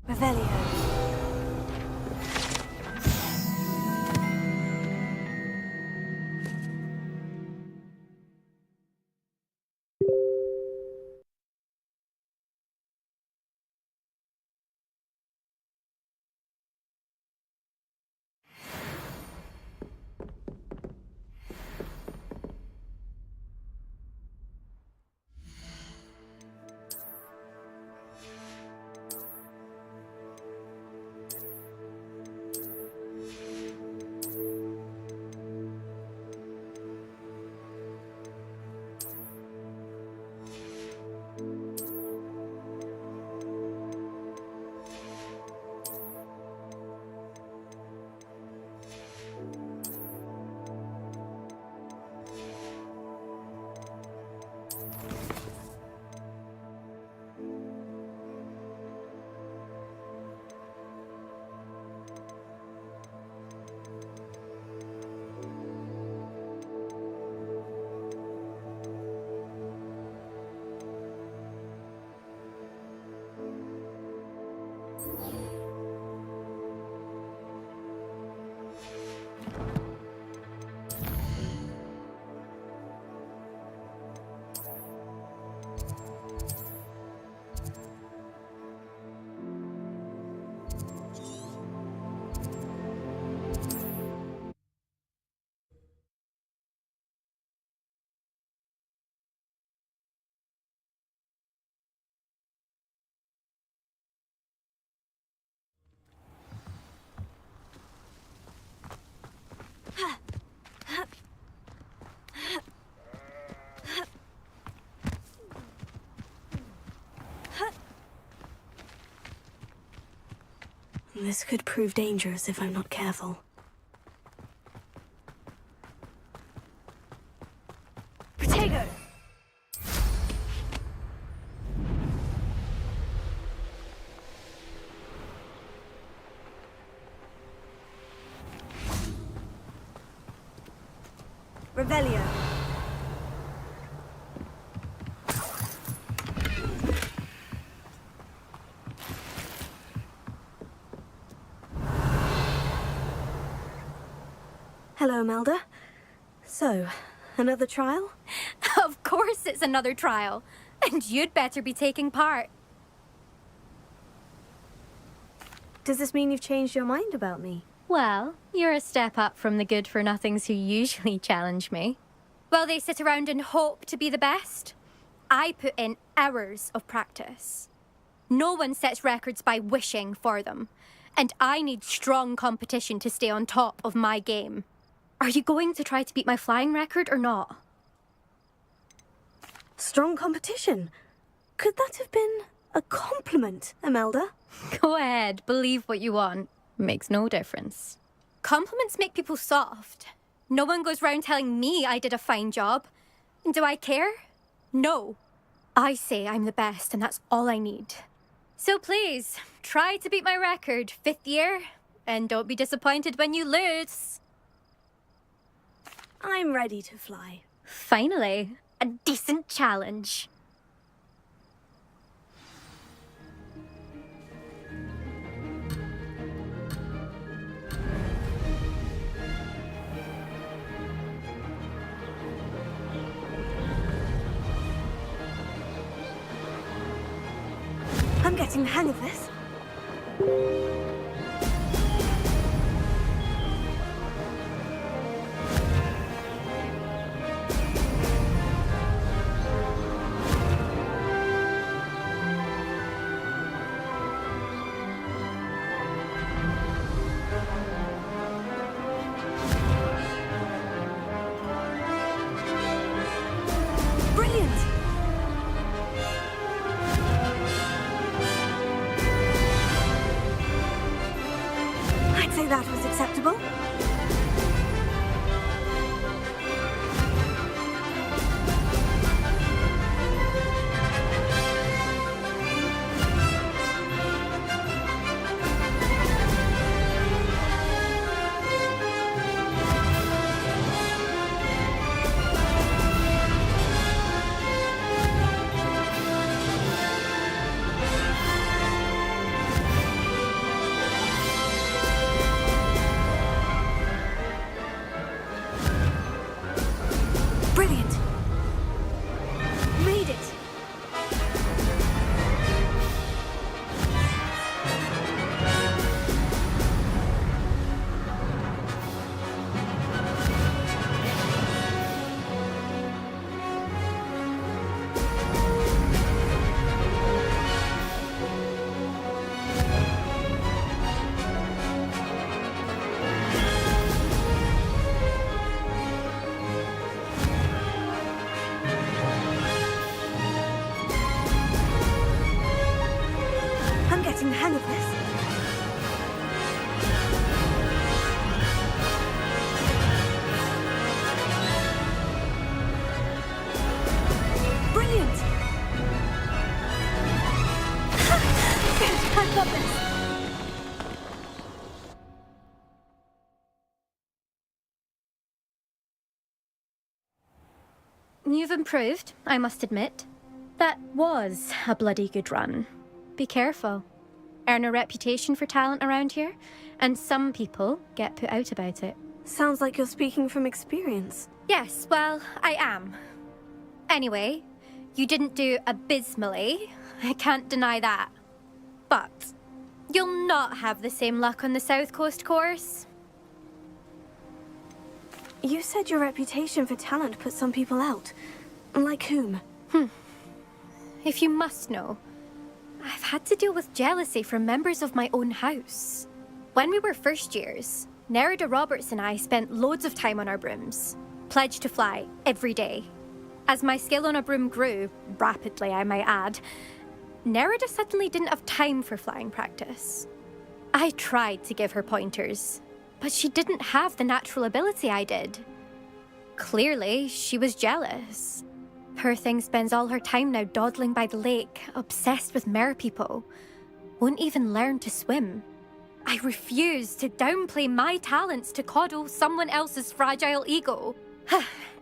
Revelio. This could prove dangerous if I'm not careful. Potato! Revelio. Hello, Imelda. So, another trial? Of course it's another trial. And you'd better be taking part. Does this mean you've changed your mind about me? Well, you're a step up from the good-for-nothings who usually challenge me. While they sit around and hope to be the best, I put in hours of practice. No one sets records by wishing for them. And I need strong competition to stay on top of my game. Are you going to try to beat my flying record or not? Strong competition? Could that have been a compliment, Imelda? Go ahead, believe what you want. Makes no difference. Compliments make people soft. No one goes round telling me I did a fine job. And do I care? No. I say I'm the best and that's all I need. So please, try to beat my record, 5th year, and don't be disappointed when you lose. I'm ready to fly. Finally, a decent challenge. I'm getting the hang of this. Brilliant! I'd say that was acceptable. getting the hang of this. Brilliant! Good, I've got this. You've improved, I must admit. That was a bloody good run. Be careful. Earn a reputation for talent around here, and some people get put out about it. Sounds like you're speaking from experience. Yes, well, I am. Anyway, you didn't do abysmally. I can't deny that. But you'll not have the same luck on the South Coast course. You said your reputation for talent put some people out. Like whom? If you must know, I've had to deal with jealousy from members of my own house. When we were first years, Nerida Roberts and I spent loads of time on our brooms, pledged to fly every day. As my skill on a broom grew, rapidly I might add, Nerida suddenly didn't have time for flying practice. I tried to give her pointers, but she didn't have the natural ability I did. Clearly, she was jealous. Poor thing spends all her time now dawdling by the lake, obsessed with merpeople. Won't even learn to swim. I refuse to downplay my talents to coddle someone else's fragile ego.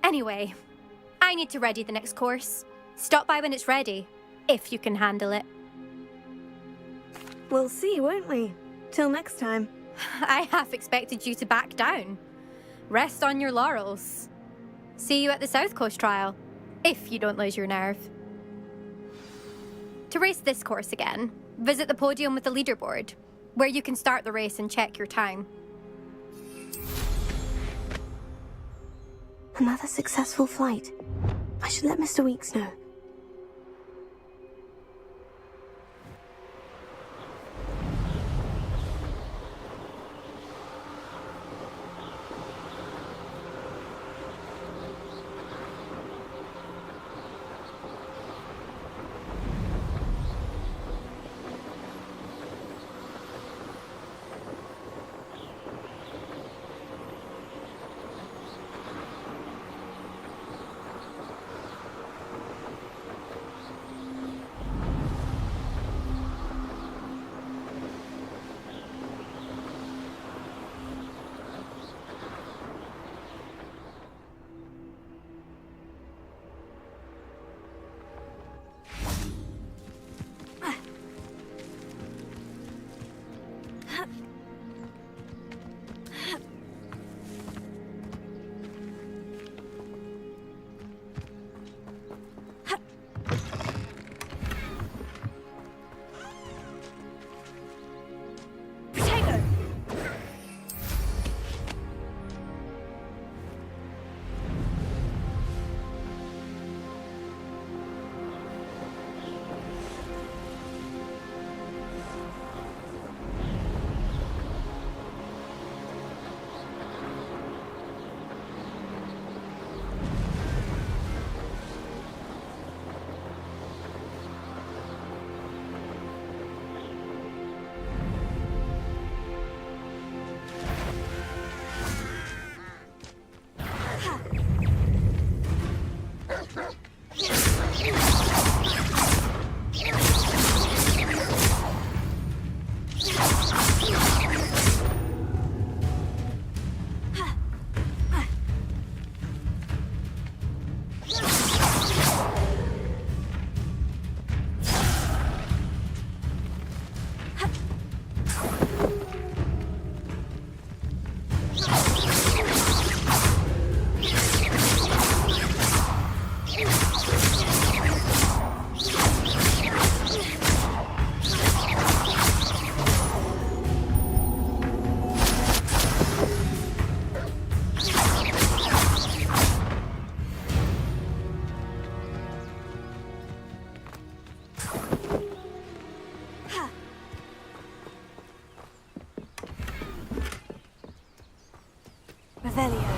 Anyway, I need to ready the next course. Stop by when it's ready, if you can handle it. We'll see, won't we? Till next time. I half expected you to back down. Rest on your laurels. See you at the South Coast trial, if you don't lose your nerve. To race this course again, visit the podium with the leaderboard, where you can start the race and check your time. Another successful flight. I should let Mr. Weeks know. Revelio.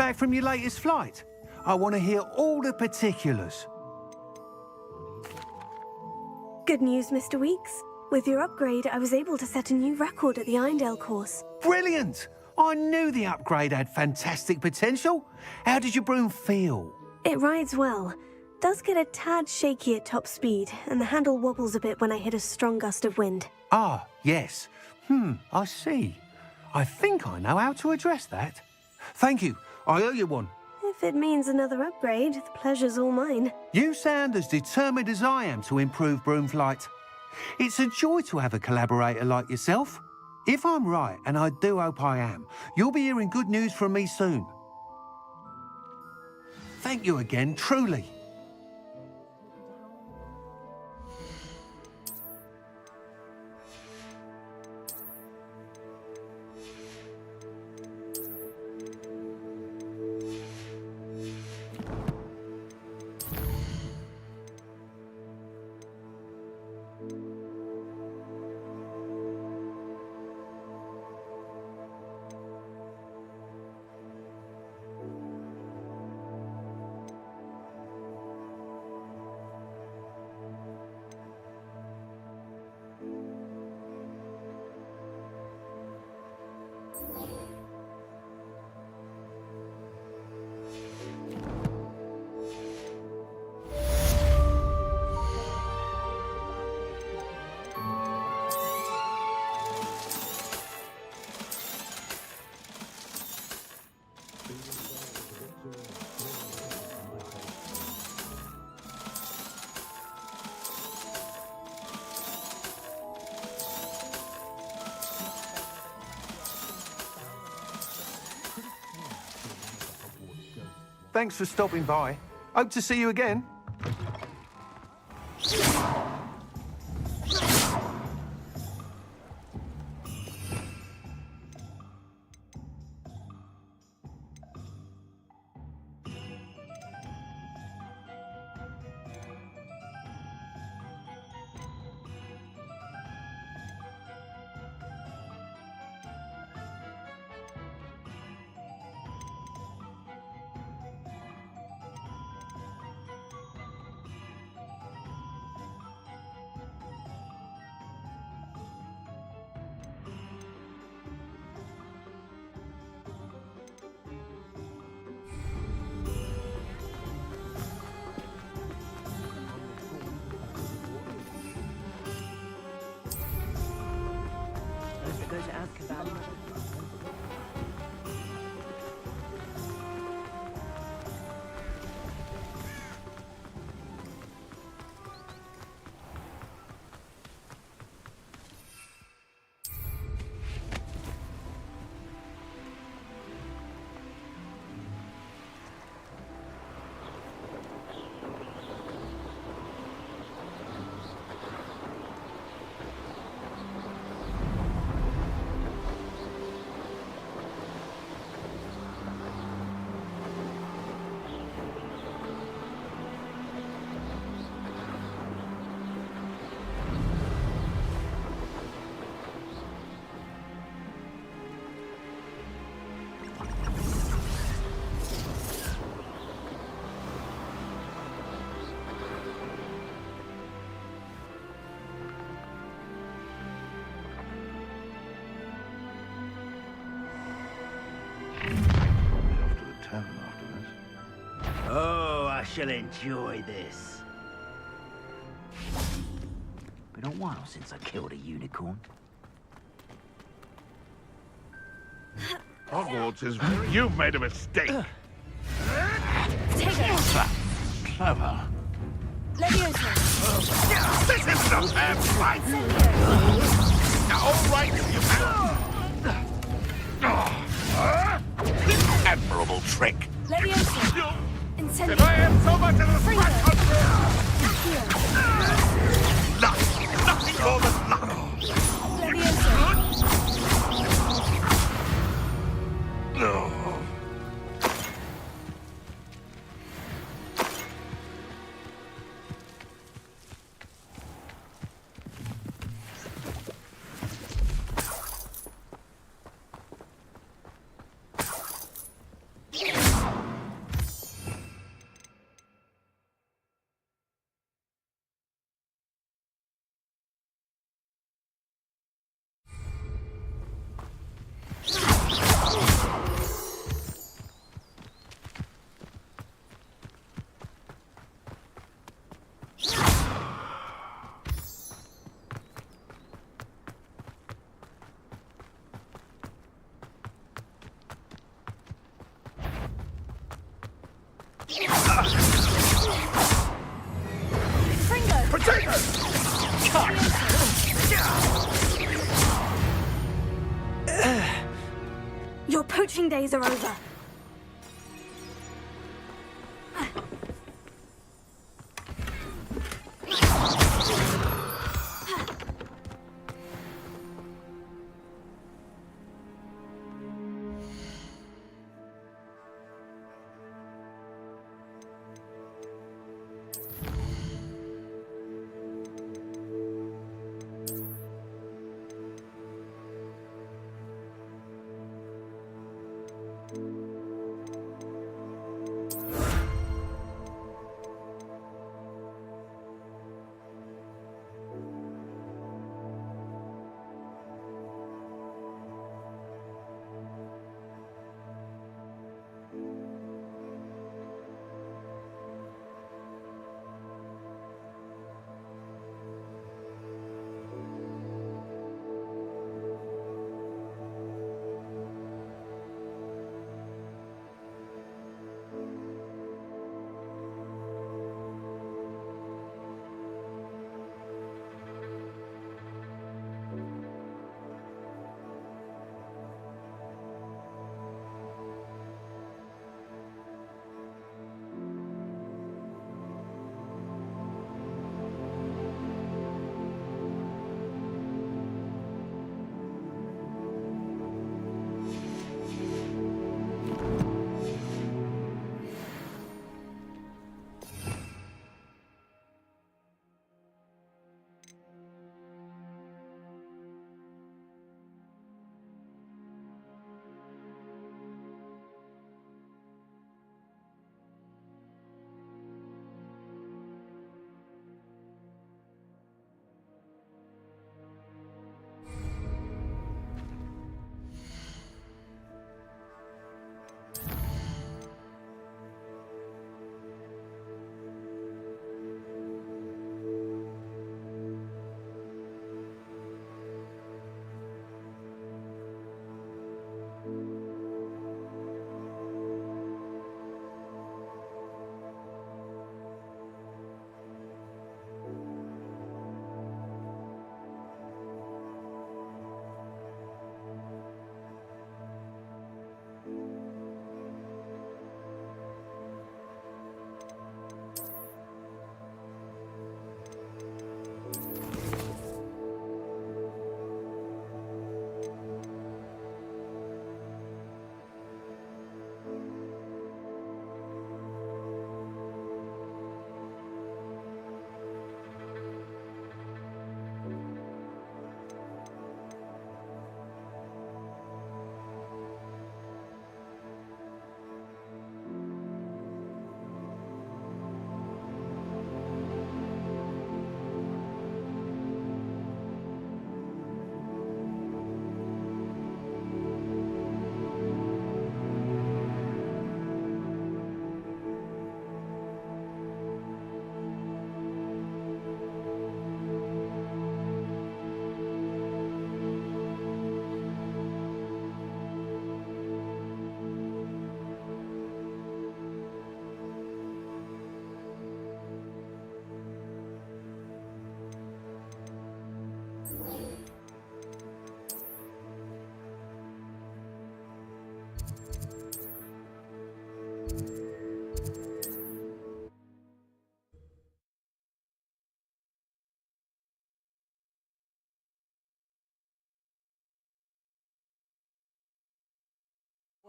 back from your latest flight? I want to hear all the particulars. Good news, Mr. Weeks. With your upgrade, I was able to set a new record at the Irondale course. Brilliant! I knew the upgrade had fantastic potential. How did your broom feel? It rides well. Does get a tad shaky at top speed, and the handle wobbles a bit when I hit a strong gust of wind. Ah, yes. I see. I think I know how to address that. Thank you. I owe you one. If it means another upgrade, the pleasure's all mine. You sound as determined as I am to improve broom flight. It's a joy to have a collaborator like yourself. If I'm right, and I do hope I am, you'll be hearing good news from me soon. Thank you again, truly. Thanks for stopping by. Hope to see you again. Oh, I shall enjoy this. Been a while since I killed a unicorn. Hogwarts is... You've made a mistake. Take it. Clever. Leviosa. This isn't a fair fight. All right, you have. Admirable trick. Leviosa. Incendio. If I am so much as a Freeze scratch it. on luck, nothing more than luck. No. watching days are over.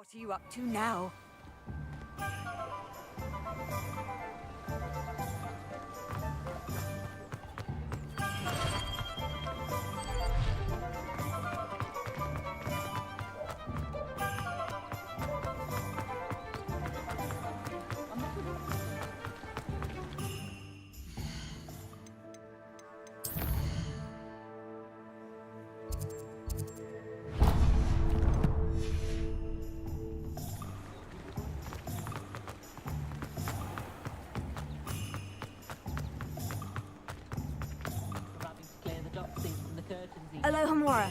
What are you up to now? Aloha Mora.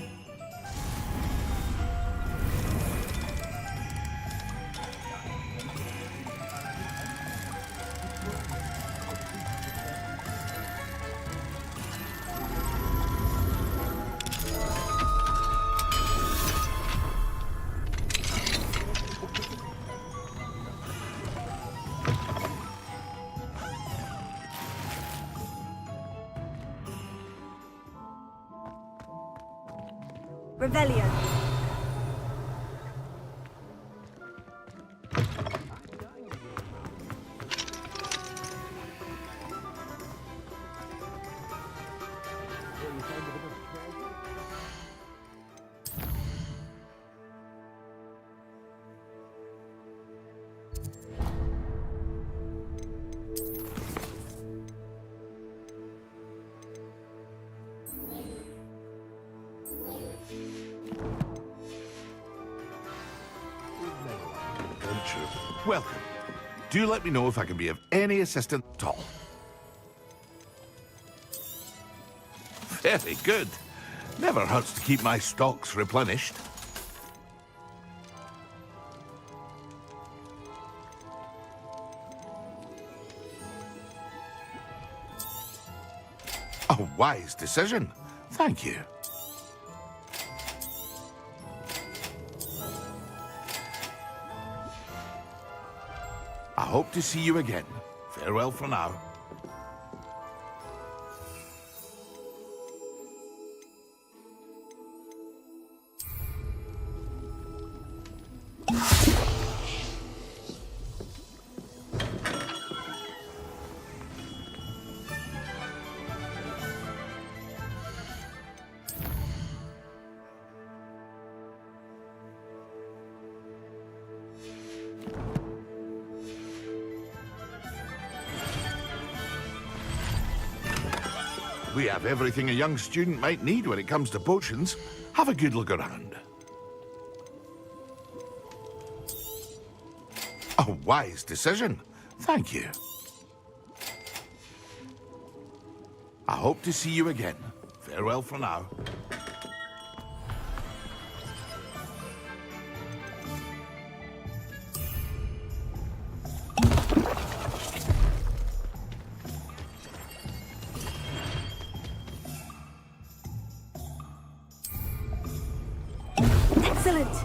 Revelio. Welcome. Do let me know if I can be of any assistance at all. Very good. Never hurts to keep my stocks replenished. A wise decision. Thank you. I hope to see you again. Farewell for now. We have everything a young student might need when it comes to potions. Have a good look around. A wise decision. Thank you. I hope to see you again. Farewell for now. Excellent.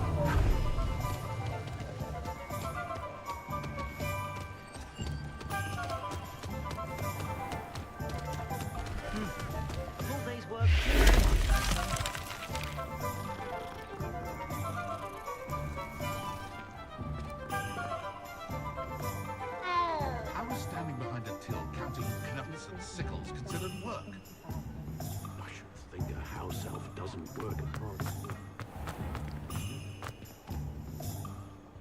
Full day's work. I was standing behind a till counting knuckles and sickles considered work. I should think a house elf doesn't work apart.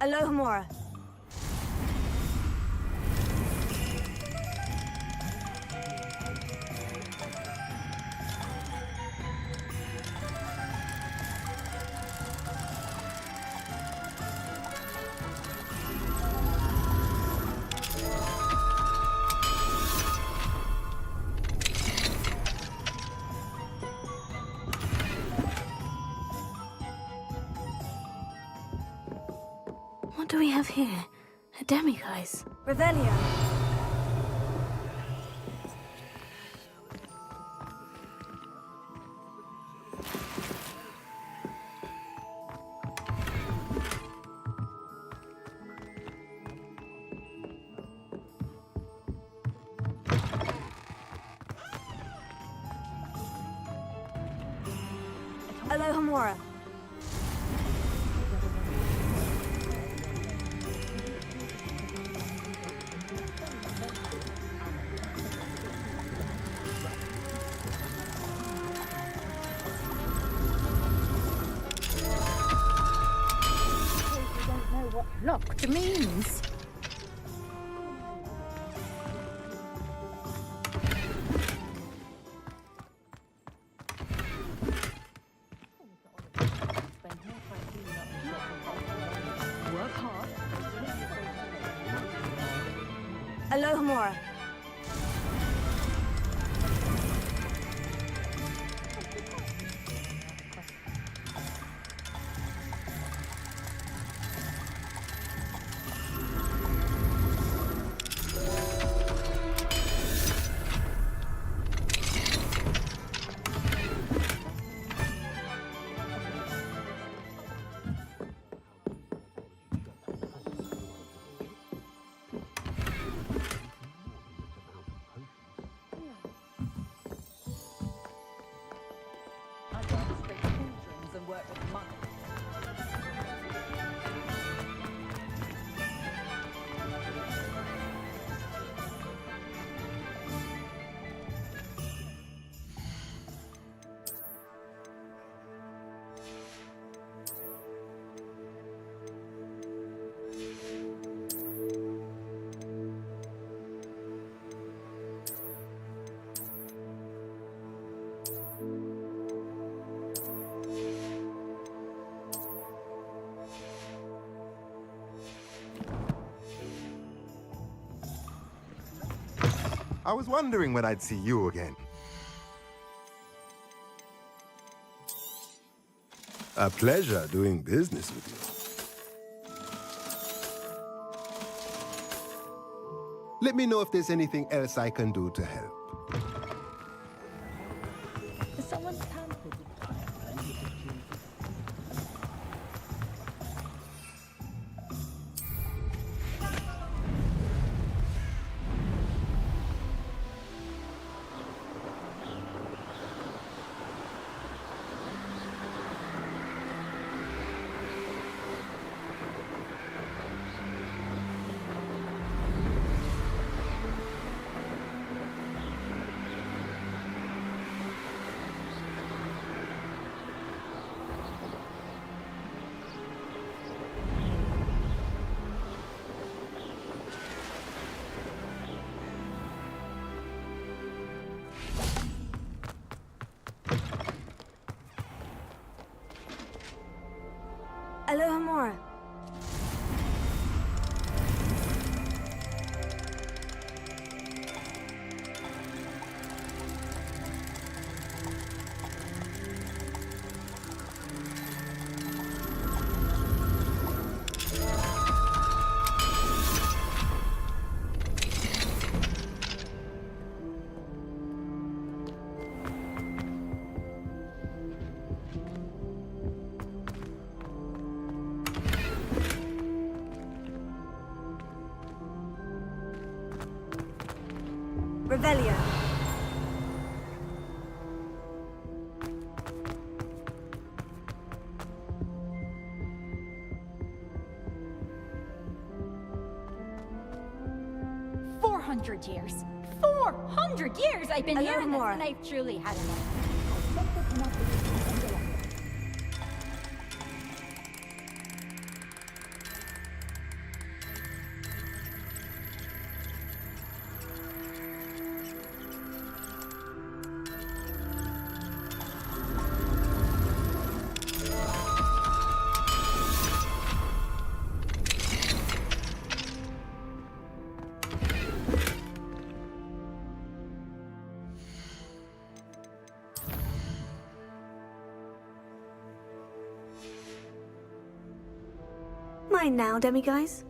Alohomora. What do we have here? A demiguise. Revelio. Alohomora. Locked means. Work hard. Alohomora. I was wondering when I'd see you again. A pleasure doing business with you. Let me know if there's anything else I can do to help. Someone's tampered with Aloha Mora. Revelio. Years. 400 years I've been here, and I've truly had enough. Mine now, demiguise.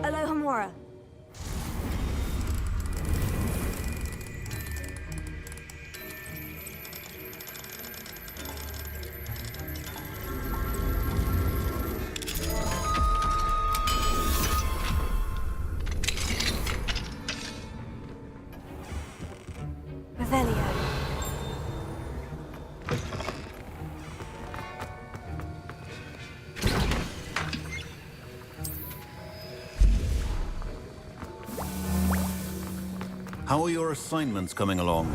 Aloha Mora. How are your assignments coming along?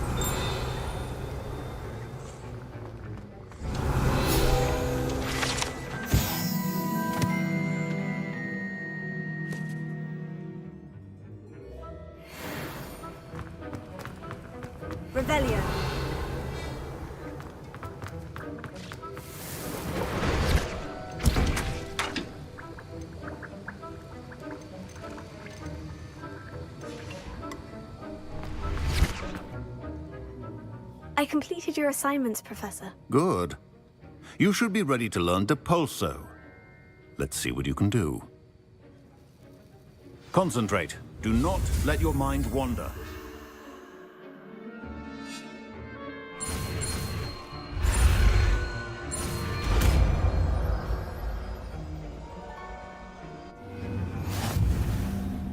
Revelio. I completed your assignments, Professor. Good. You should be ready to learn Depulso. Let's see what you can do. Concentrate. Do not let your mind wander.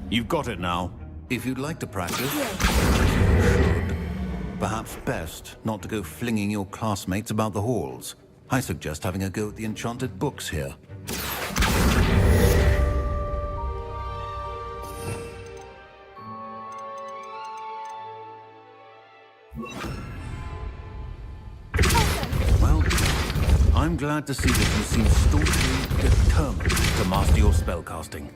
You've got it now. If you'd like to practice, you should. Perhaps best not to go flinging your classmates about the halls. I suggest having a go at the enchanted books here. Well, I'm glad to see that you seem staunchly determined to master your spellcasting.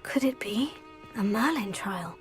Could it be a Merlin trial?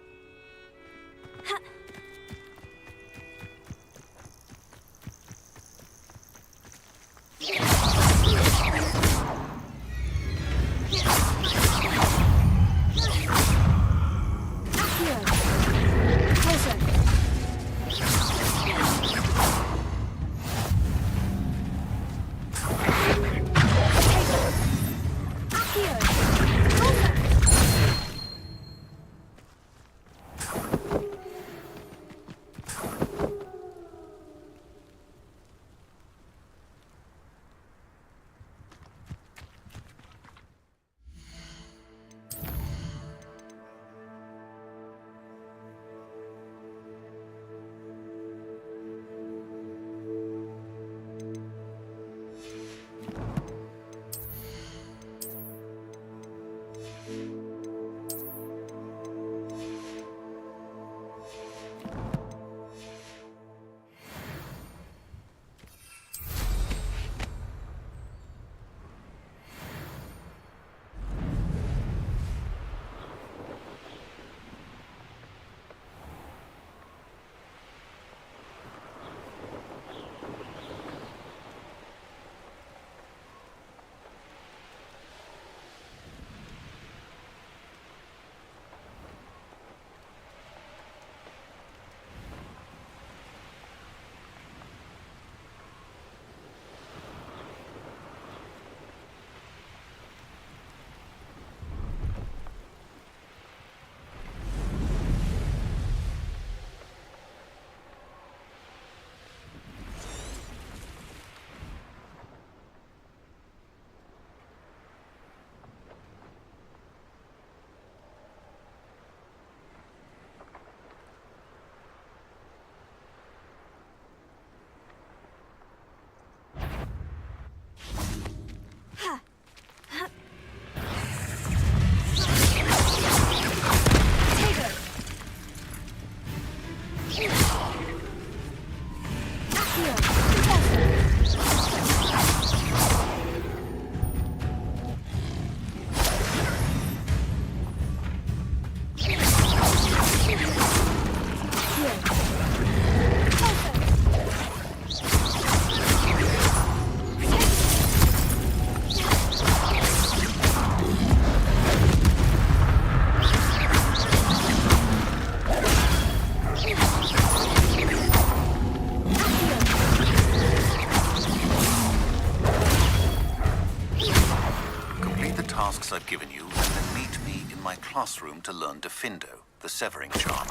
class I've given you, then meet me in my classroom to learn Defindo, the severing charm.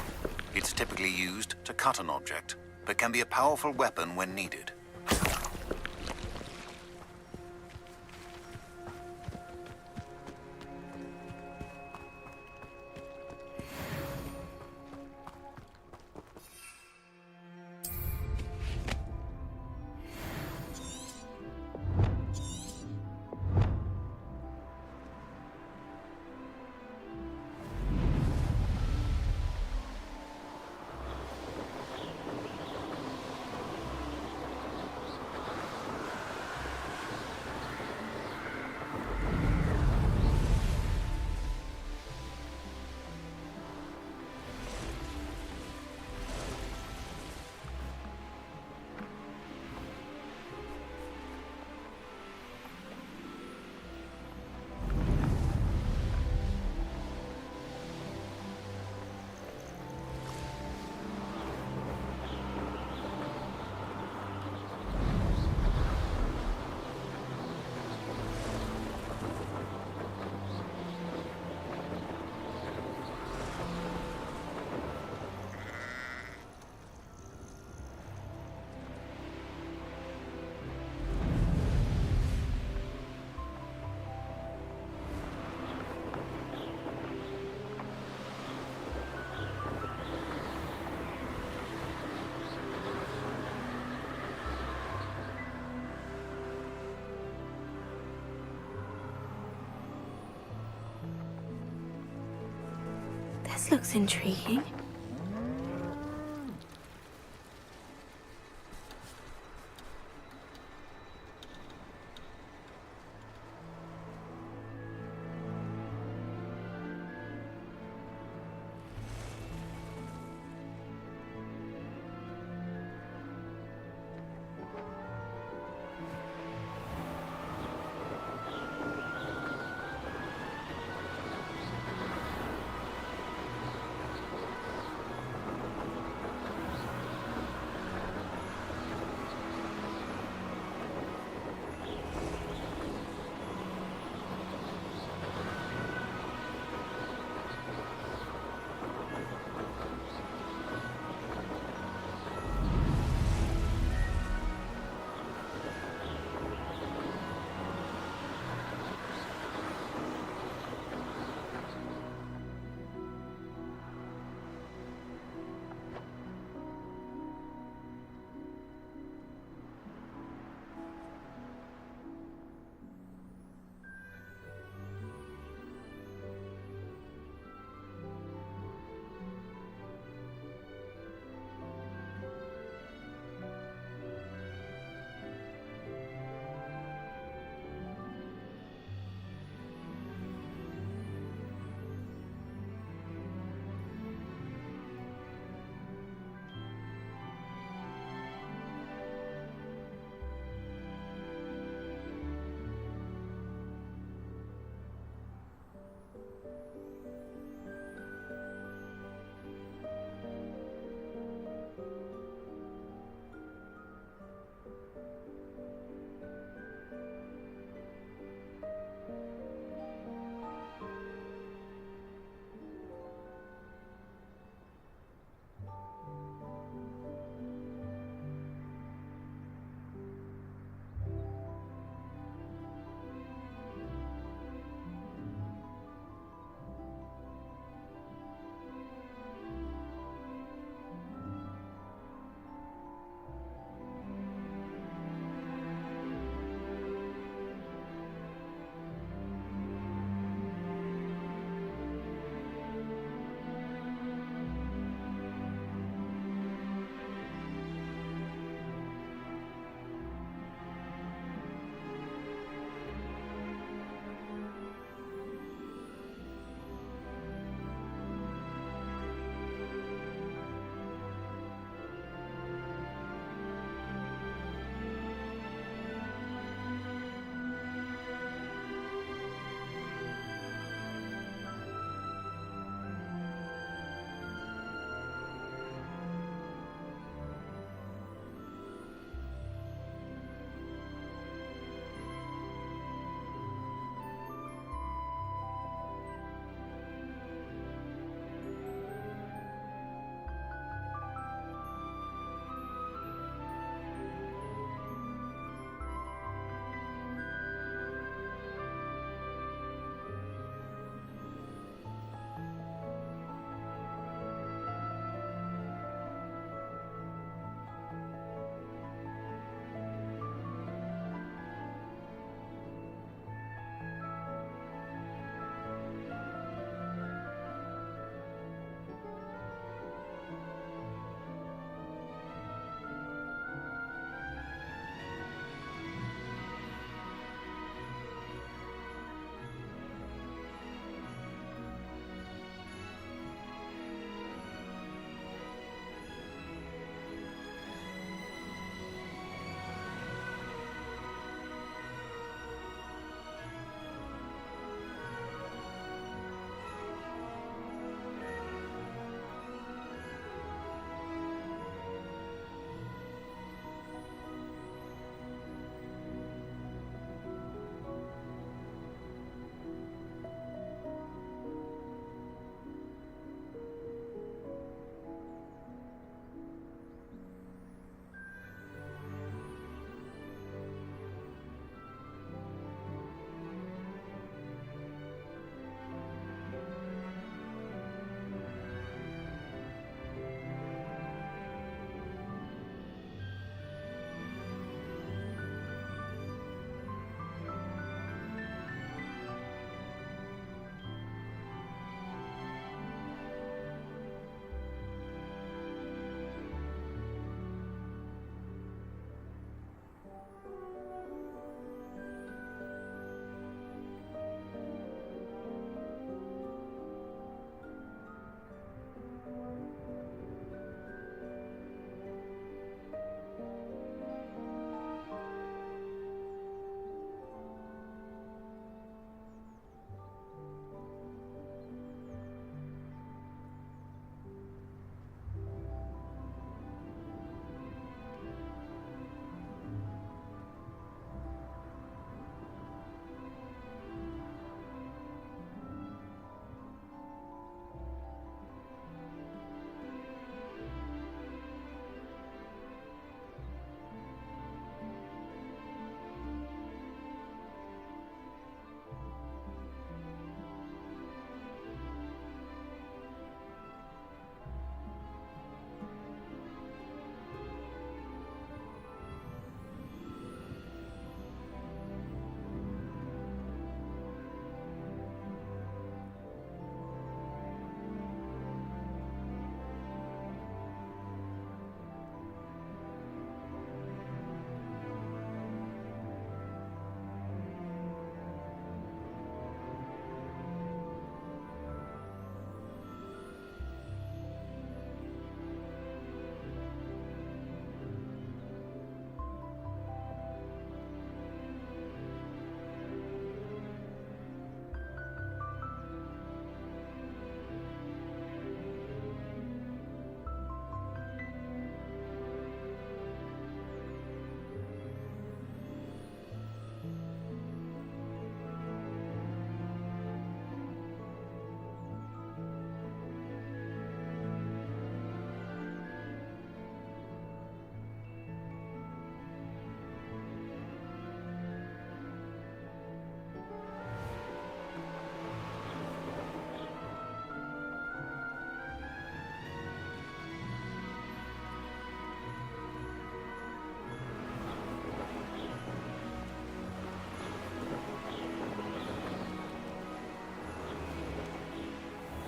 It's typically used to cut an object, but can be a powerful weapon when needed. This looks intriguing.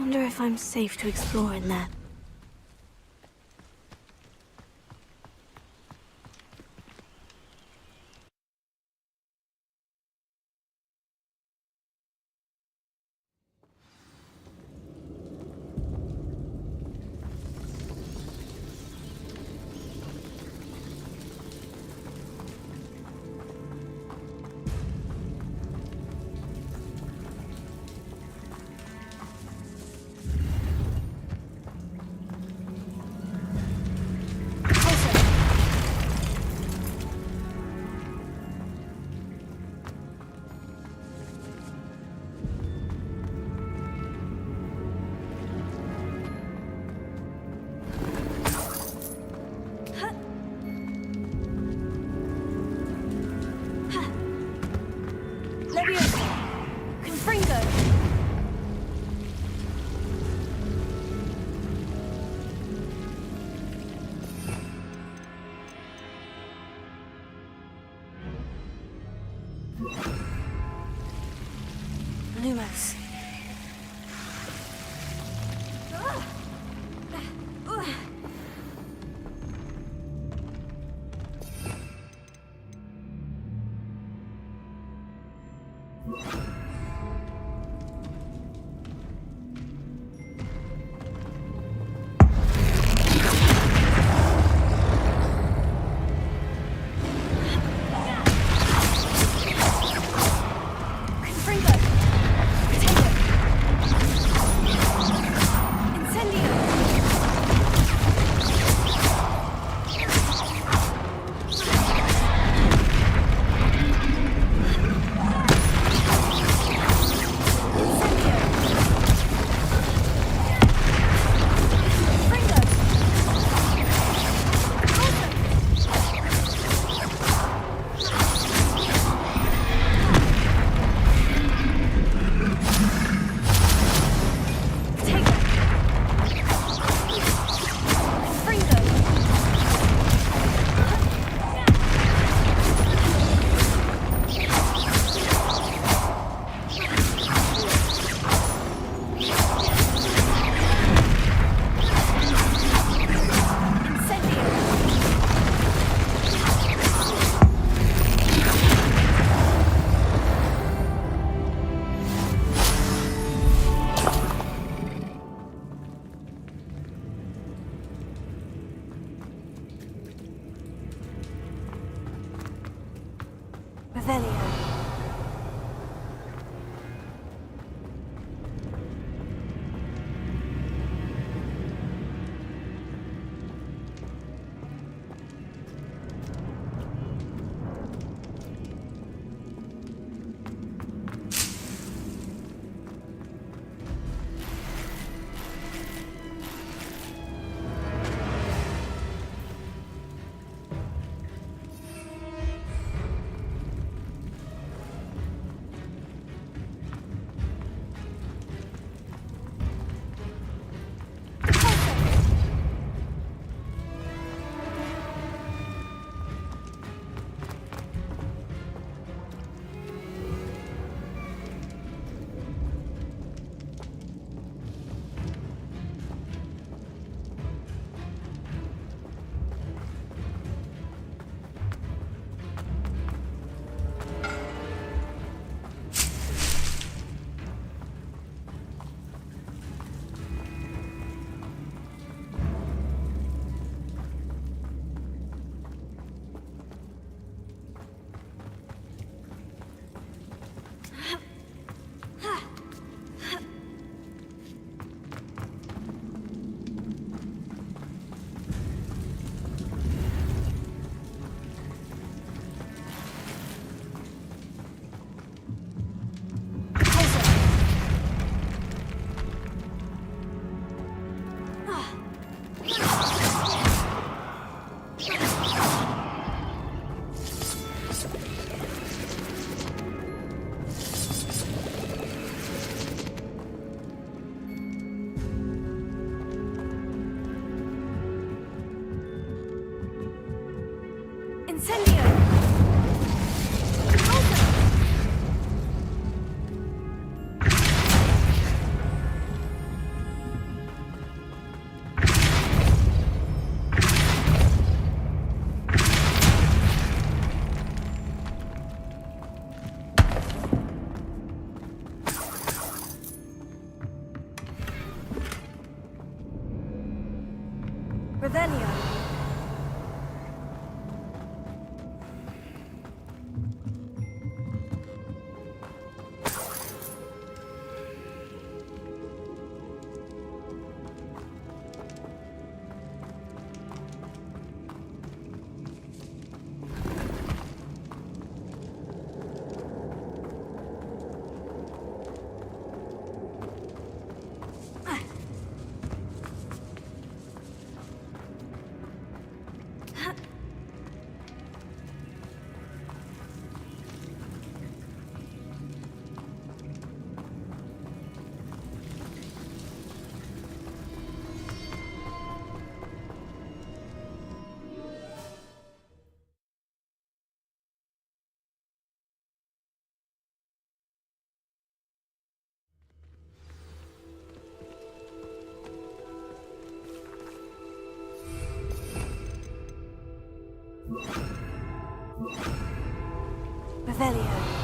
wonder if I'm safe to explore in there. Lumos. Revelio.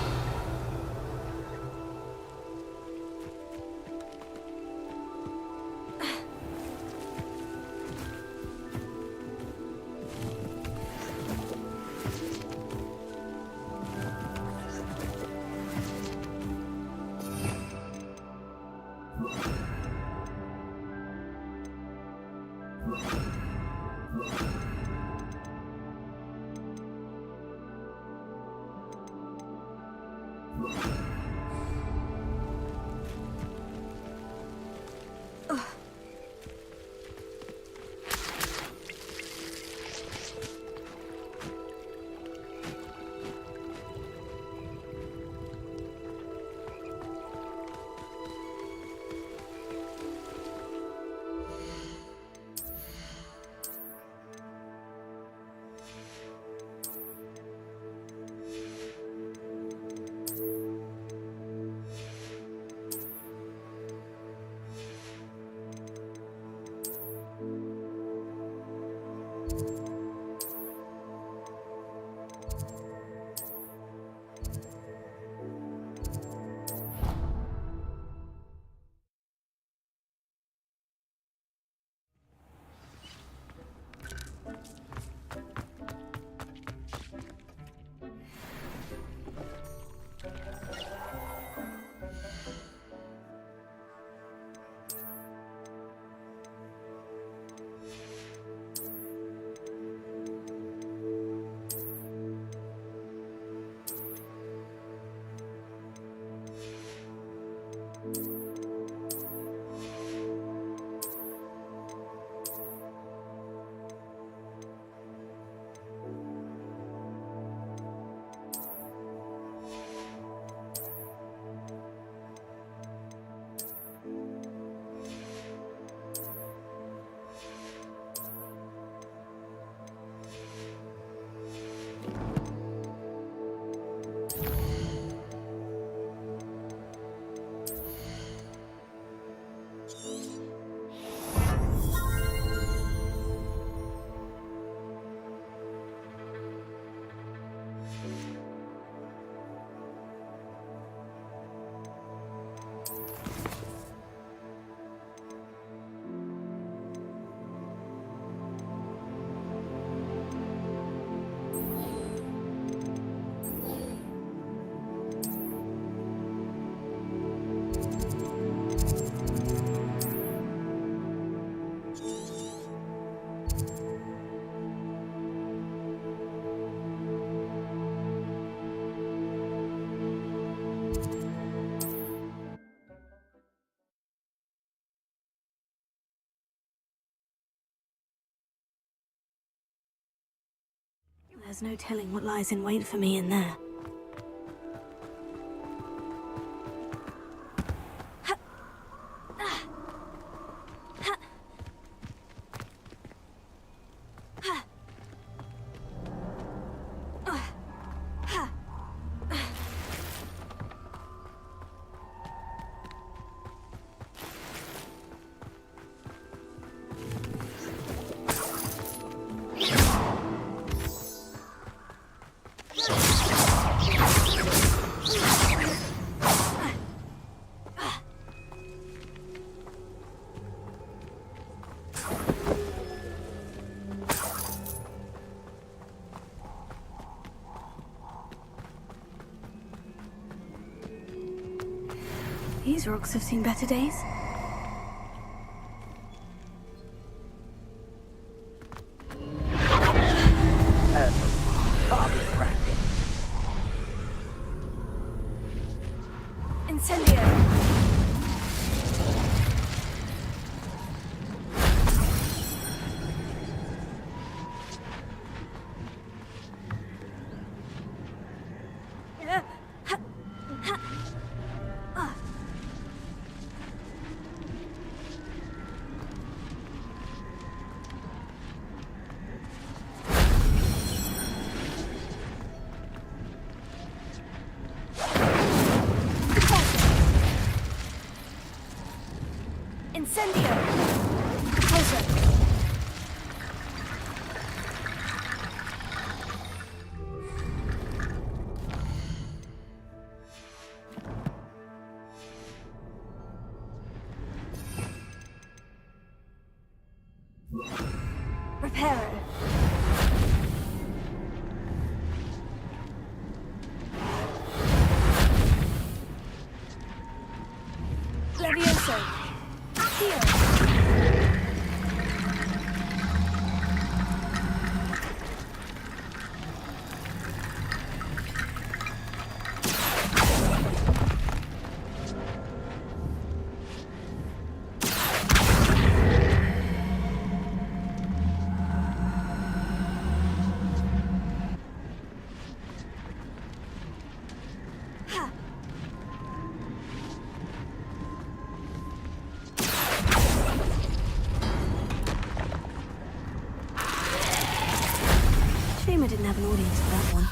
There's no telling what lies in wait for me in there. These rocks have seen better days. have an audience for that one.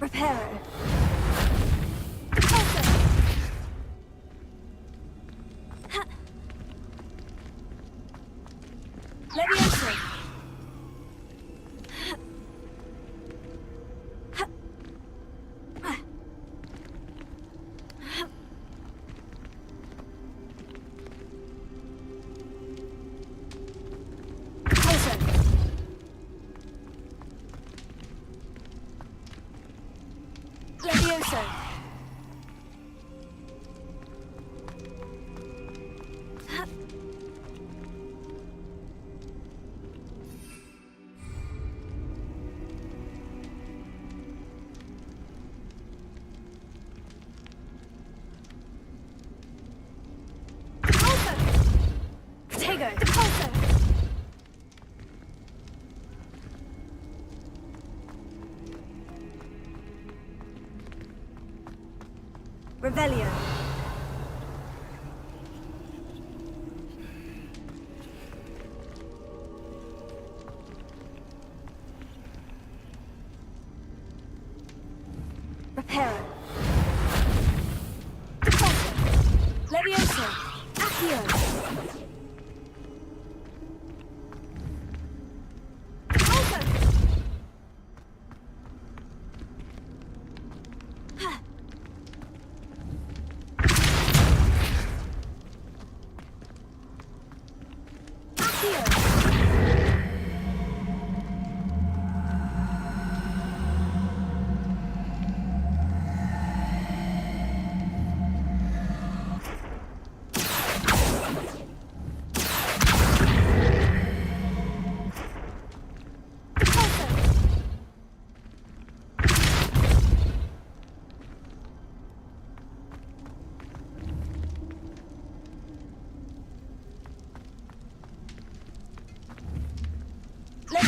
Repairer. Leviosa. Revelio. Repairer. Leviosa. Accio.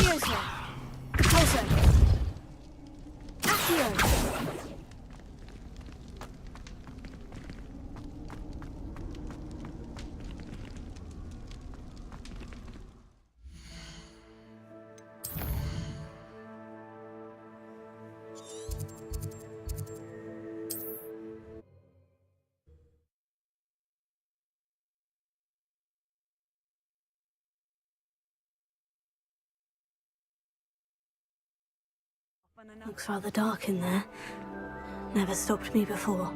Furioso. Repulso. Accio. Looks rather dark in there. Never stopped me before.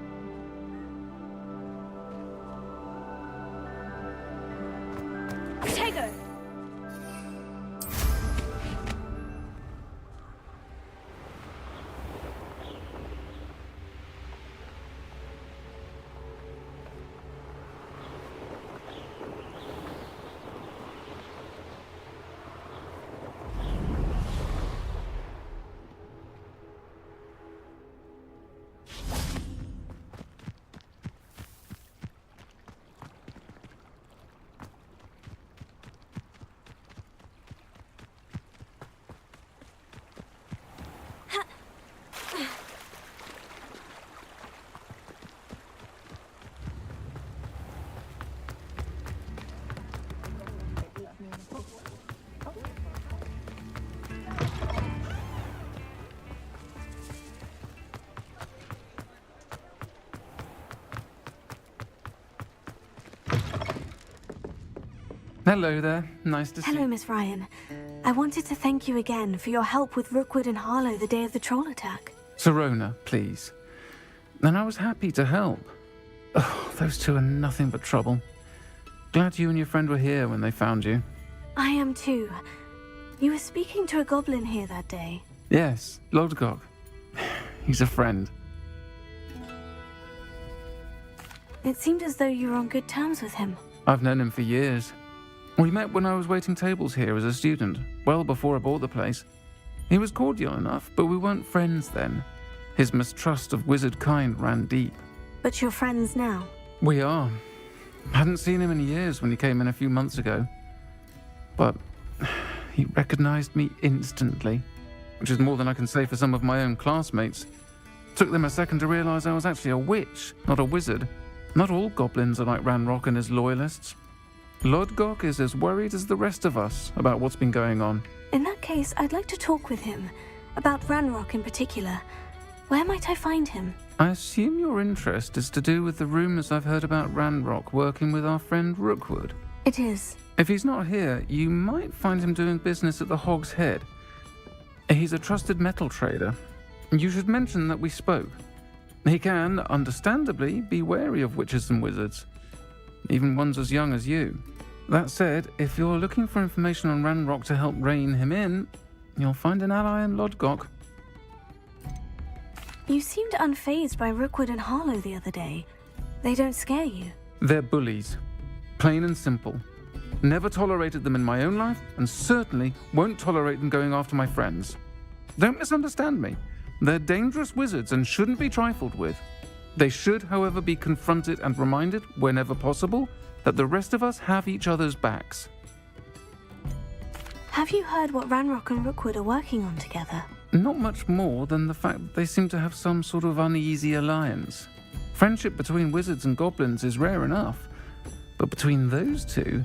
Tego! Hello there. Nice to see you. Hello, Miss Ryan. I wanted to thank you again for your help with Rookwood and Harlow the day of the troll attack. Sirona, please. And I was happy to help. Oh, those two are nothing but trouble. Glad you and your friend were here when they found you. I am too. You were speaking to a goblin here that day. Yes, Lodgok. He's a friend. It seemed as though you were on good terms with him. I've known him for years. We met when I was waiting tables here as a student, well before I bought the place. He was cordial enough, but we weren't friends then. His mistrust of wizard kind ran deep. But you're friends now? We are. Hadn't seen him in years when he came in a few months ago. But he recognized me instantly, which is more than I can say for some of my own classmates. Took them a second to realize I was actually a witch, not a wizard. Not all goblins are like Ranrock and his loyalists. Lodgok is as worried as the rest of us about what's been going on. In that case, I'd like to talk with him. About Ranrock in particular. Where might I find him? I assume your interest is to do with the rumors I've heard about Ranrock working with our friend Rookwood. It is. If he's not here, you might find him doing business at the Hog's Head. He's a trusted metal trader. You should mention that we spoke. He can, understandably, be wary of witches and wizards. Even ones as young as you. That said, if you're looking for information on Ranrock to help rein him in, you'll find an ally in Lodgok. You seemed unfazed by Rookwood and Harlow the other day. They don't scare you. They're bullies. Plain and simple. Never tolerated them in my own life, and certainly won't tolerate them going after my friends. Don't misunderstand me. They're dangerous wizards and shouldn't be trifled with. They should, however, be confronted and reminded, whenever possible, that the rest of us have each other's backs. Have you heard what Ranrock and Rookwood are working on together? Not much more than the fact that they seem to have some sort of uneasy alliance. Friendship between wizards and goblins is rare enough, but between those two,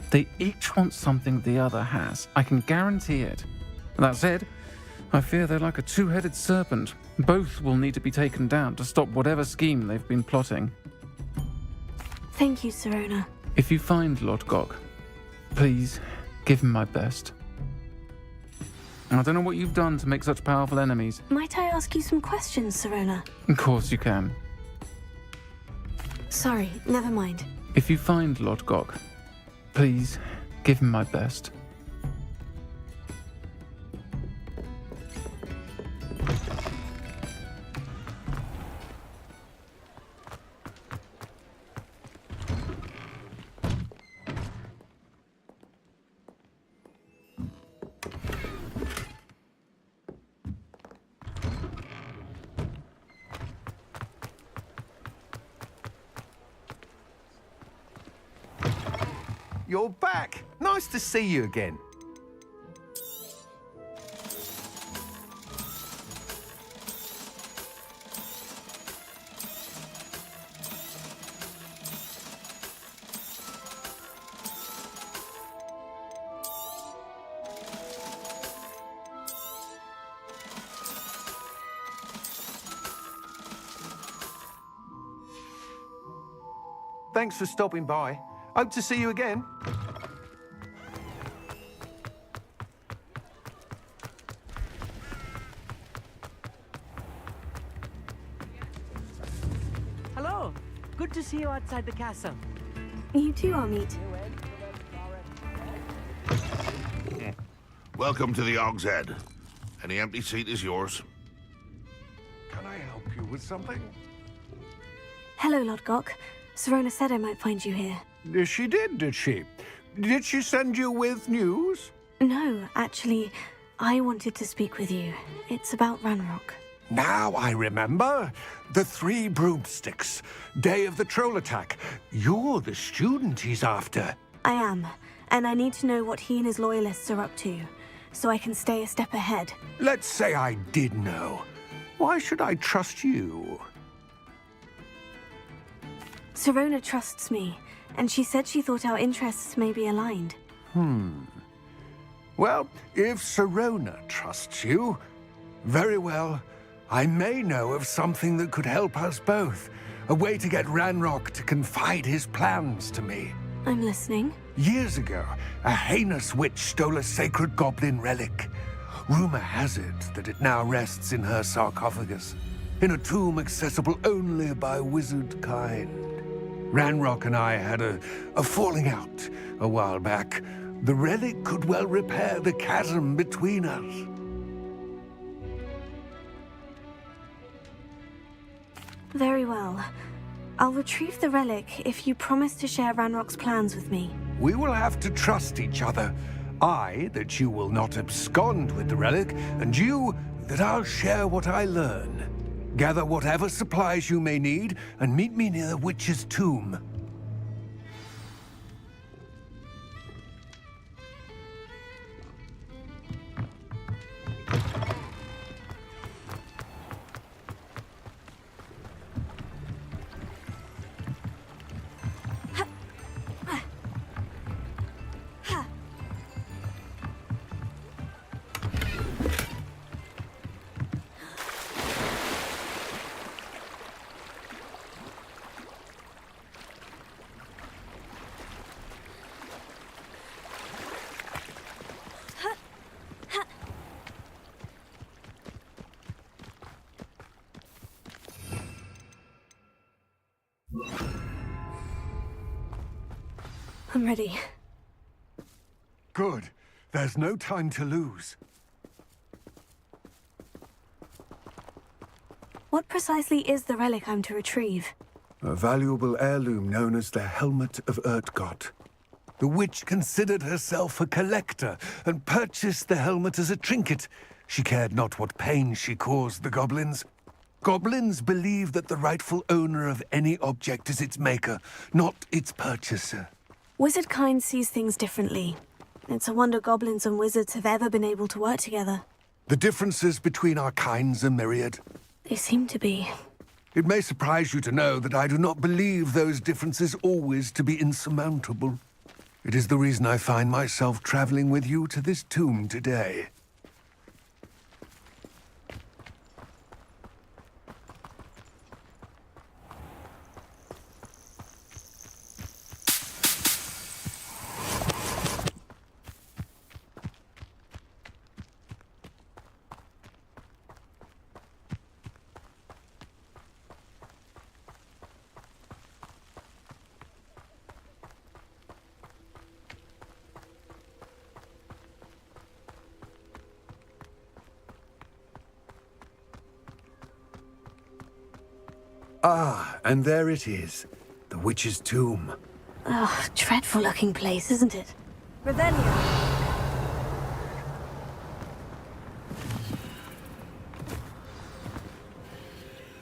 they each want something the other has. I can guarantee it. That said, I fear they're like a two-headed serpent. Both will need to be taken down to stop whatever scheme they've been plotting. Thank you, Sirona. If you find Lodgok, please give him my best. I don't know what you've done to make such powerful enemies. Might I ask you some questions, Sirona? Of course you can. Sorry, never mind. If you find Lodgok, please give him my best. You're back. Nice to see you again. Thanks for stopping by. Hope to see you again. Hello. Good to see you outside the castle. You too, Amit. Welcome to the Og's Head. Any empty seat is yours. Can I help you with something? Hello, Lodgok. Sirona said I might find you here. She did she? Did she send you with news? No, actually, I wanted to speak with you. It's about Ranrock. Now I remember. The 3 broomsticks. Day of the troll attack. You're the student he's after. I am, and I need to know what he and his loyalists are up to, so I can stay a step ahead. Let's say I did know. Why should I trust you? Sirona trusts me, and she said she thought our interests may be aligned. Well, if Sirona trusts you, very well. I may know of something that could help us both. A way to get Ranrock to confide his plans to me. I'm listening. Years ago, a heinous witch stole a sacred goblin relic. Rumor has it that it now rests in her sarcophagus, in a tomb accessible only by wizard kind. Ranrock and I had a falling out a while back. The relic could well repair the chasm between us. Very well. I'll retrieve the relic if you promise to share Ranrock's plans with me. We will have to trust each other. I, that you will not abscond with the relic, and you, that I'll share what I learn. Gather whatever supplies you may need, and meet me near the witch's tomb. I'm ready. Good. There's no time to lose. What precisely is the relic I'm to retrieve? A valuable heirloom known as the Helmet of Urtgott. The witch considered herself a collector and purchased the helmet as a trinket. She cared not what pain she caused the goblins. Goblins believe that the rightful owner of any object is its maker, not its purchaser. Wizard kind sees things differently. It's a wonder goblins and wizards have ever been able to work together. The differences between our kinds are myriad. They seem to be. It may surprise you to know that I do not believe those differences always to be insurmountable. It is the reason I find myself traveling with you to this tomb today. Ah, and there it is. The witch's tomb. Ugh, dreadful looking place, isn't it? Revelio.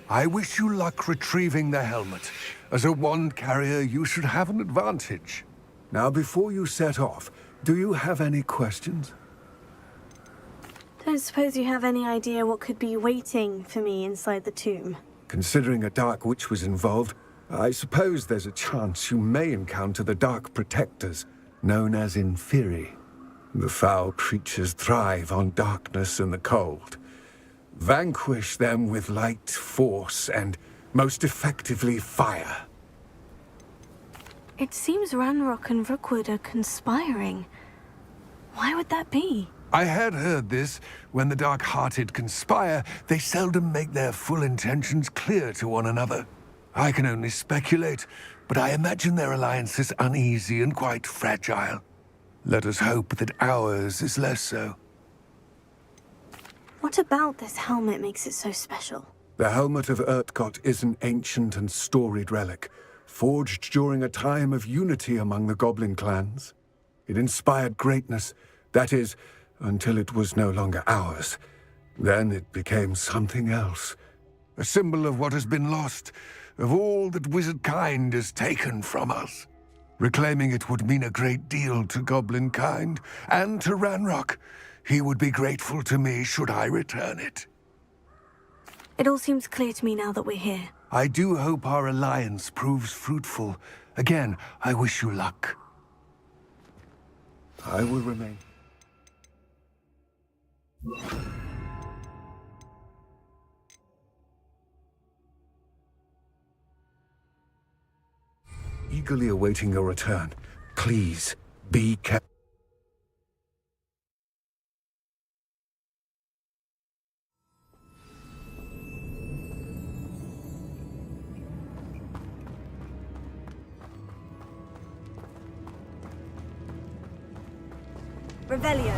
I wish you luck retrieving the helmet. As a wand carrier, you should have an advantage. Now, before you set off, do you have any questions? Don't suppose you have any idea what could be waiting for me inside the tomb? Considering a dark witch was involved, I suppose there's a chance you may encounter the Dark Protectors, known as Inferi. The foul creatures thrive on darkness and the cold. Vanquish them with light, force, and most effectively fire. It seems Ranrock and Rookwood are conspiring. Why would that be? I had heard this. When the dark-hearted conspire, they seldom make their full intentions clear to one another. I can only speculate, but I imagine their alliance is uneasy and quite fragile. Let us hope that ours is less so. What about this helmet makes it so special? The helmet of Urtkot is an ancient and storied relic, forged during a time of unity among the goblin clans. It inspired greatness, that is, until it was no longer ours. Then it became something else. A symbol of what has been lost, of all that wizard kind is taken from us. Reclaiming it would mean a great deal to goblin kind, and to Ranrock. He would be grateful to me should I return it. It all seems clear to me now that we're here. I do hope our alliance proves fruitful. Again, I wish you luck. I will remain. Eagerly awaiting your return. Please, be careful. Revelio.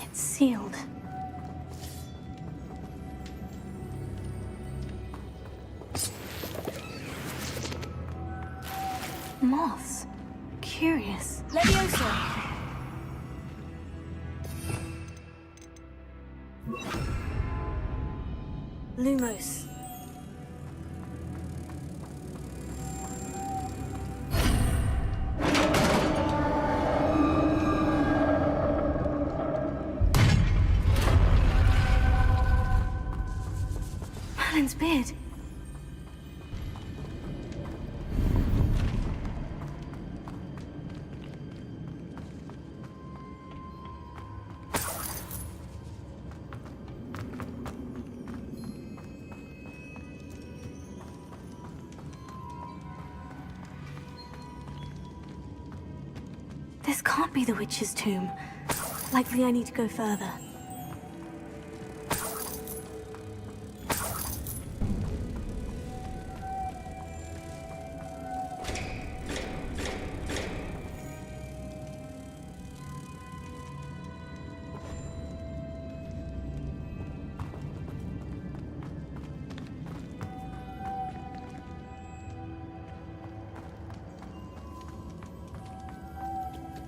It's sealed. Moths. Curious. Leviosa. Lumos. Merlin's beard. This can't be the witch's tomb. Likely I need to go further.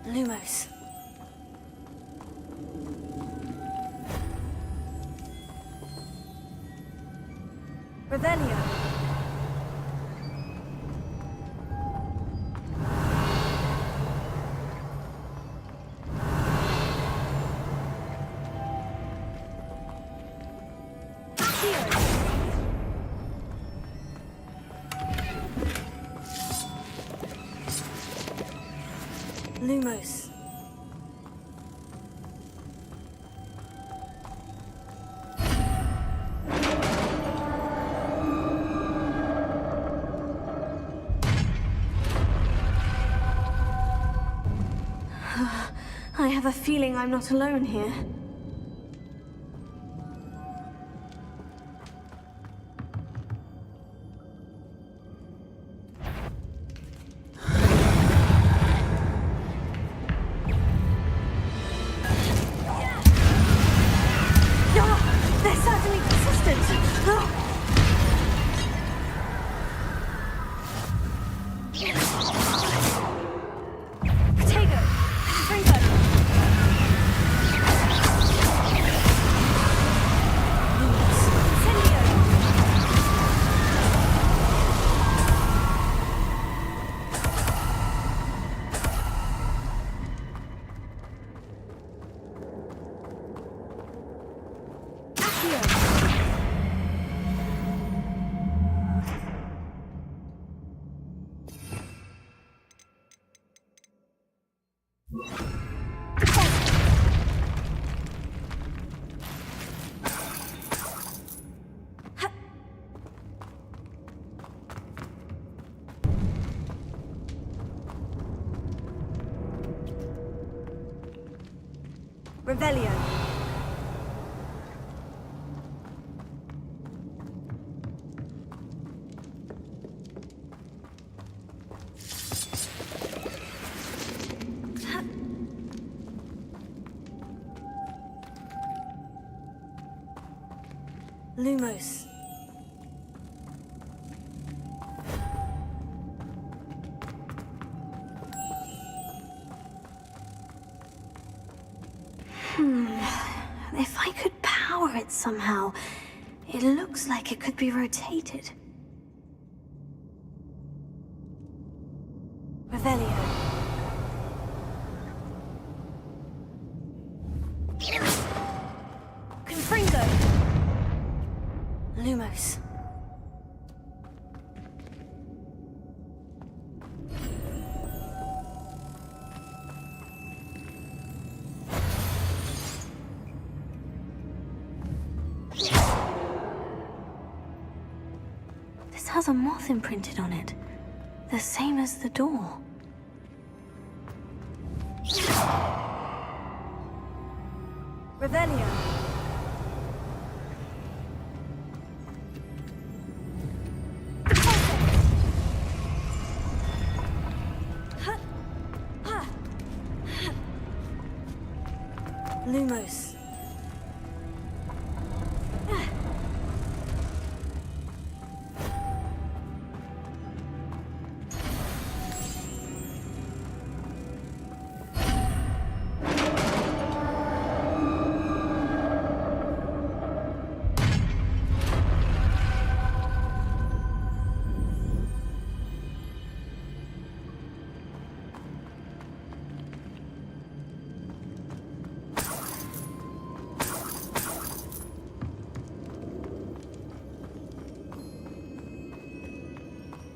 Lumos. Revelio. Lumos. I have a feeling I'm not alone here. Revelio. Lumos. If I could power it somehow, it looks like it could be rotated. Revelio. Confringo. Lumos. This has a moth imprinted on it, the same as the door. Revelio. Lumos.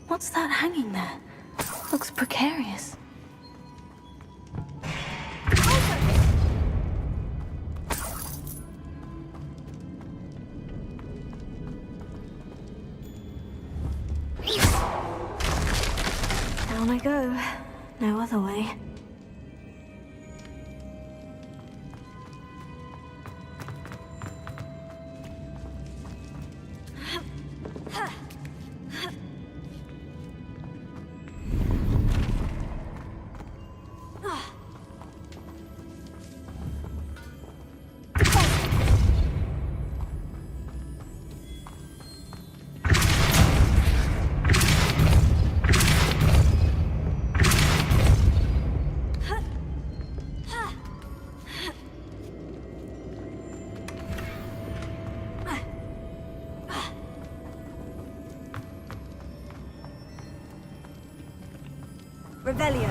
What's that hanging there? Looks precarious. Down I go. No other way. Revelio.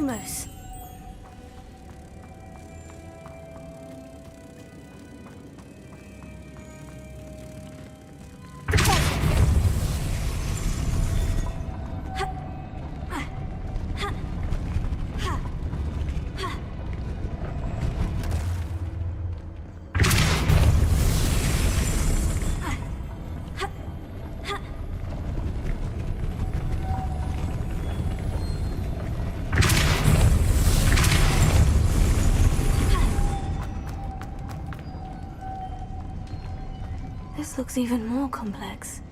Lumos. This looks even more complex.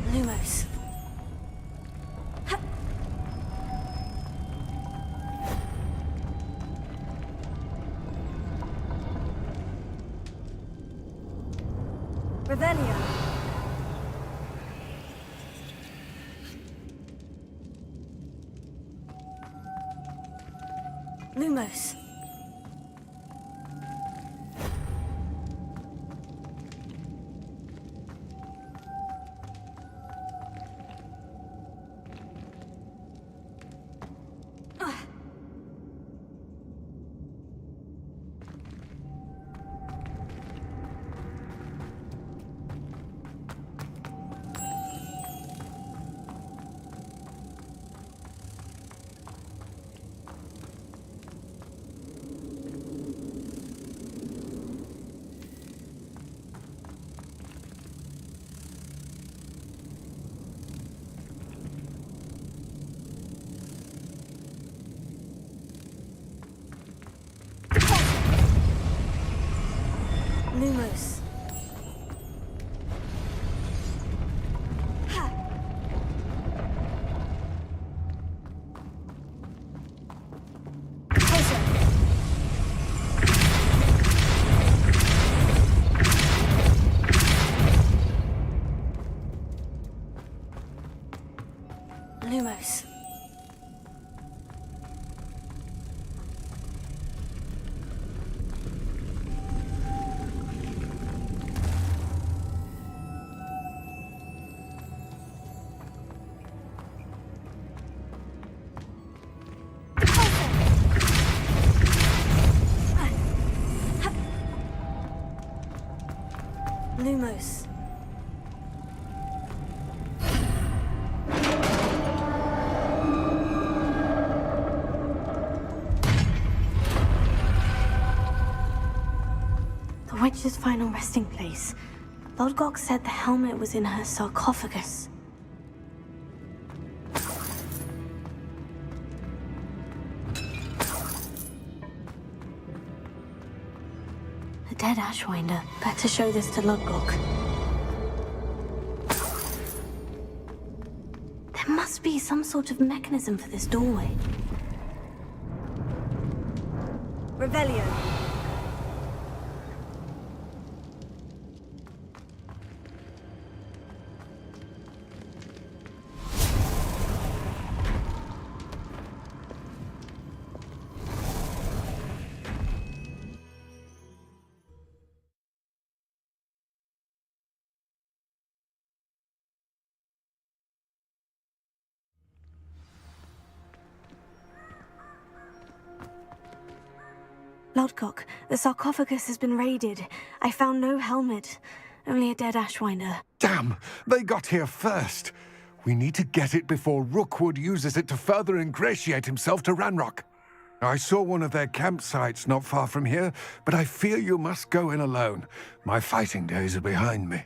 Lumos. Revelio. Lumos. Lumos. Lumos. Lumos. The witch's final resting place. Lodgok said the helmet was in her sarcophagus. A dead Ashwinder. Better show this to Lodgok. There must be some sort of mechanism for this doorway. Revelio. Lodgok, the sarcophagus has been raided. I found no helmet, only a dead Ashwinder. Damn! They got here first. We need to get it before Rookwood uses it to further ingratiate himself to Ranrock. I saw one of their campsites not far from here, but I fear you must go in alone. My fighting days are behind me.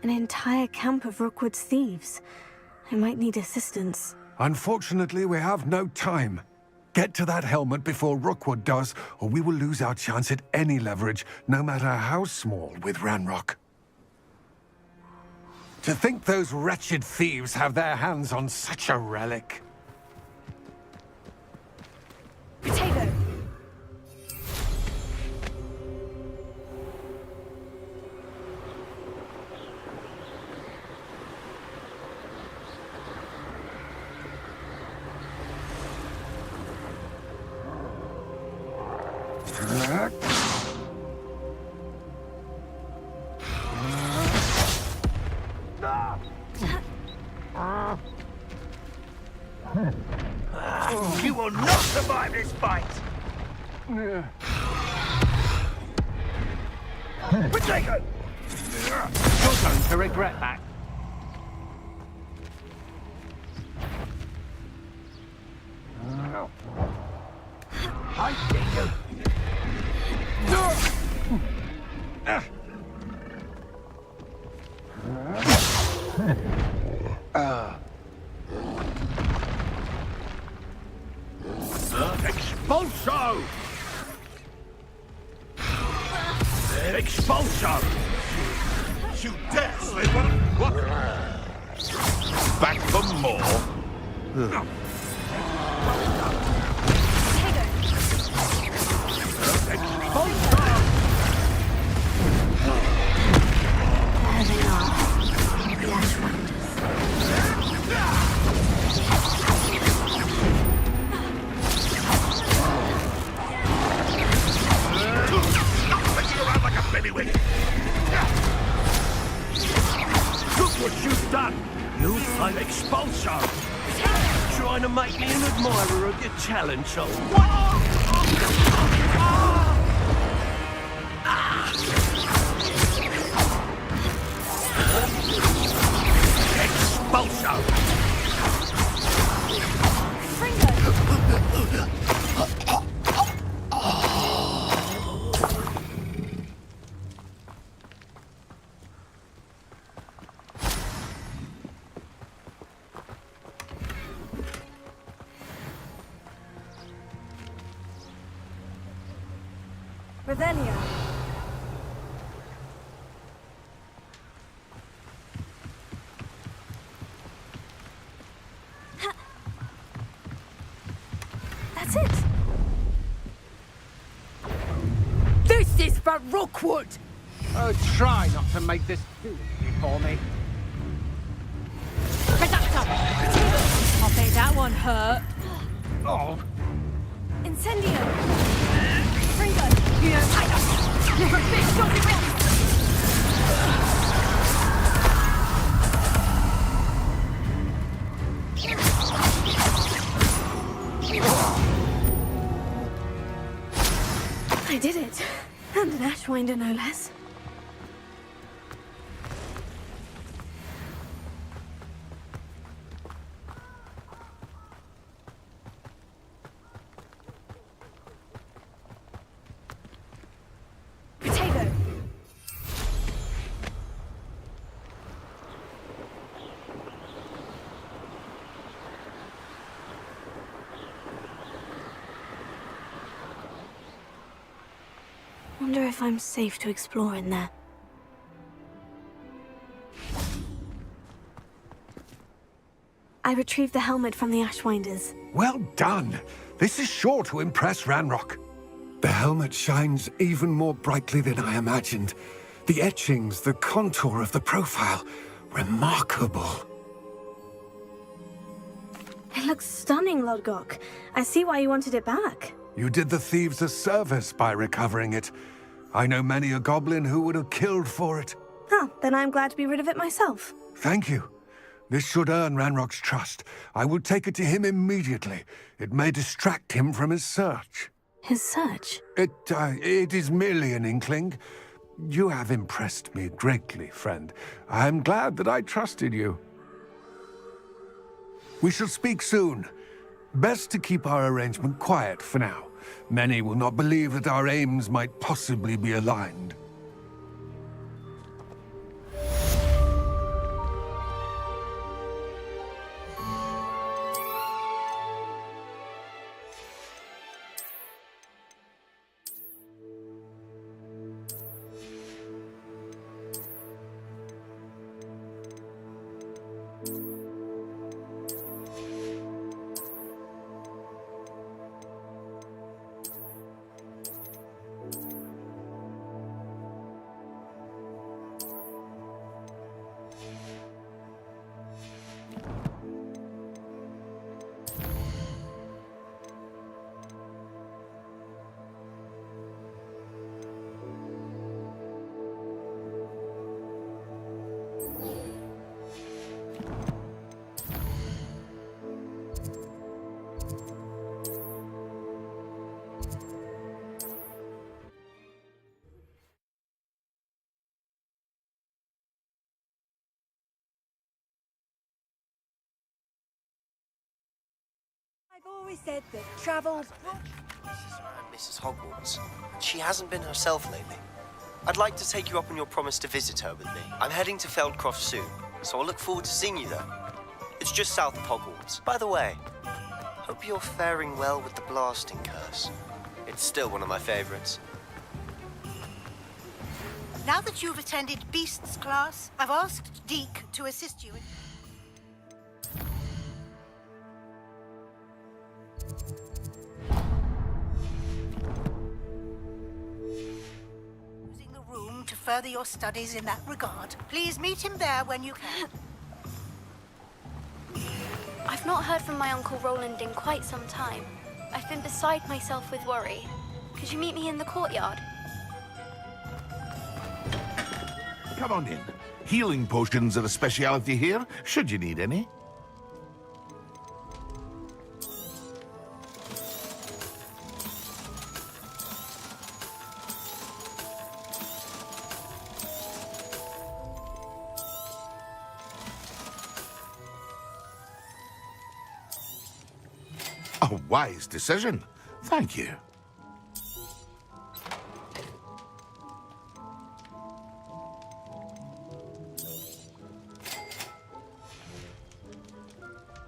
An entire camp of Rookwood's thieves. I might need assistance. Unfortunately, we have no time. Get to that helmet before Rookwood does, or we will lose our chance at any leverage, no matter how small, with Ranrock. To think those wretched thieves have their hands on such a relic. You will not survive this fight! Potato! You're going to regret that. I see you! Expulso! Expulso! You dare say what? Back for more? There they are. The Ashwinders. Around like a bellywig. Look what you've done! You I'm expulso! Trying to make me an admirer of your talent, so... Expulso! Revelio. That's it. This is for Rookwood! Oh, try not to make this too easy for me. I'll bet that one hurt. Oh. Incendio. I did it. And an Ashwinder, no less. Wonder if I'm safe to explore in there. I retrieved the helmet from the Ashwinders. Well done. This is sure to impress Ranrock. The helmet shines even more brightly than I imagined. The etchings, the contour of the profile, remarkable. It looks stunning, Lodgok. I see why you wanted it back. You did the thieves a service by recovering it. I know many a goblin who would have killed for it. Huh, then I'm glad to be rid of it myself. Thank you. This should earn Ranrock's trust. I will take it to him immediately. It may distract him from his search. His search? It is merely an inkling. You have impressed me greatly, friend. I am glad that I trusted you. We shall speak soon. Best to keep our arrangement quiet for now. Many will not believe that our aims might possibly be aligned. I've always said that travel... Mrs. Hogwarts. She hasn't been herself lately. I'd like to take you up on your promise to visit her with me. I'm heading to Feldcroft soon, so I'll look forward to seeing you there. It's just south of Hogwarts. By the way, hope you're faring well with the blasting curse. It's still one of my favorites. Now that you've attended Beasts class, I've asked Deke to assist you in... using the room to further your studies in that regard. Please meet him there when you can. I've not heard from my Uncle Roland in quite some time. I've been beside myself with worry. Could you meet me in the courtyard? Come on in. Healing potions are a speciality here, should you need any. A wise decision. Thank you.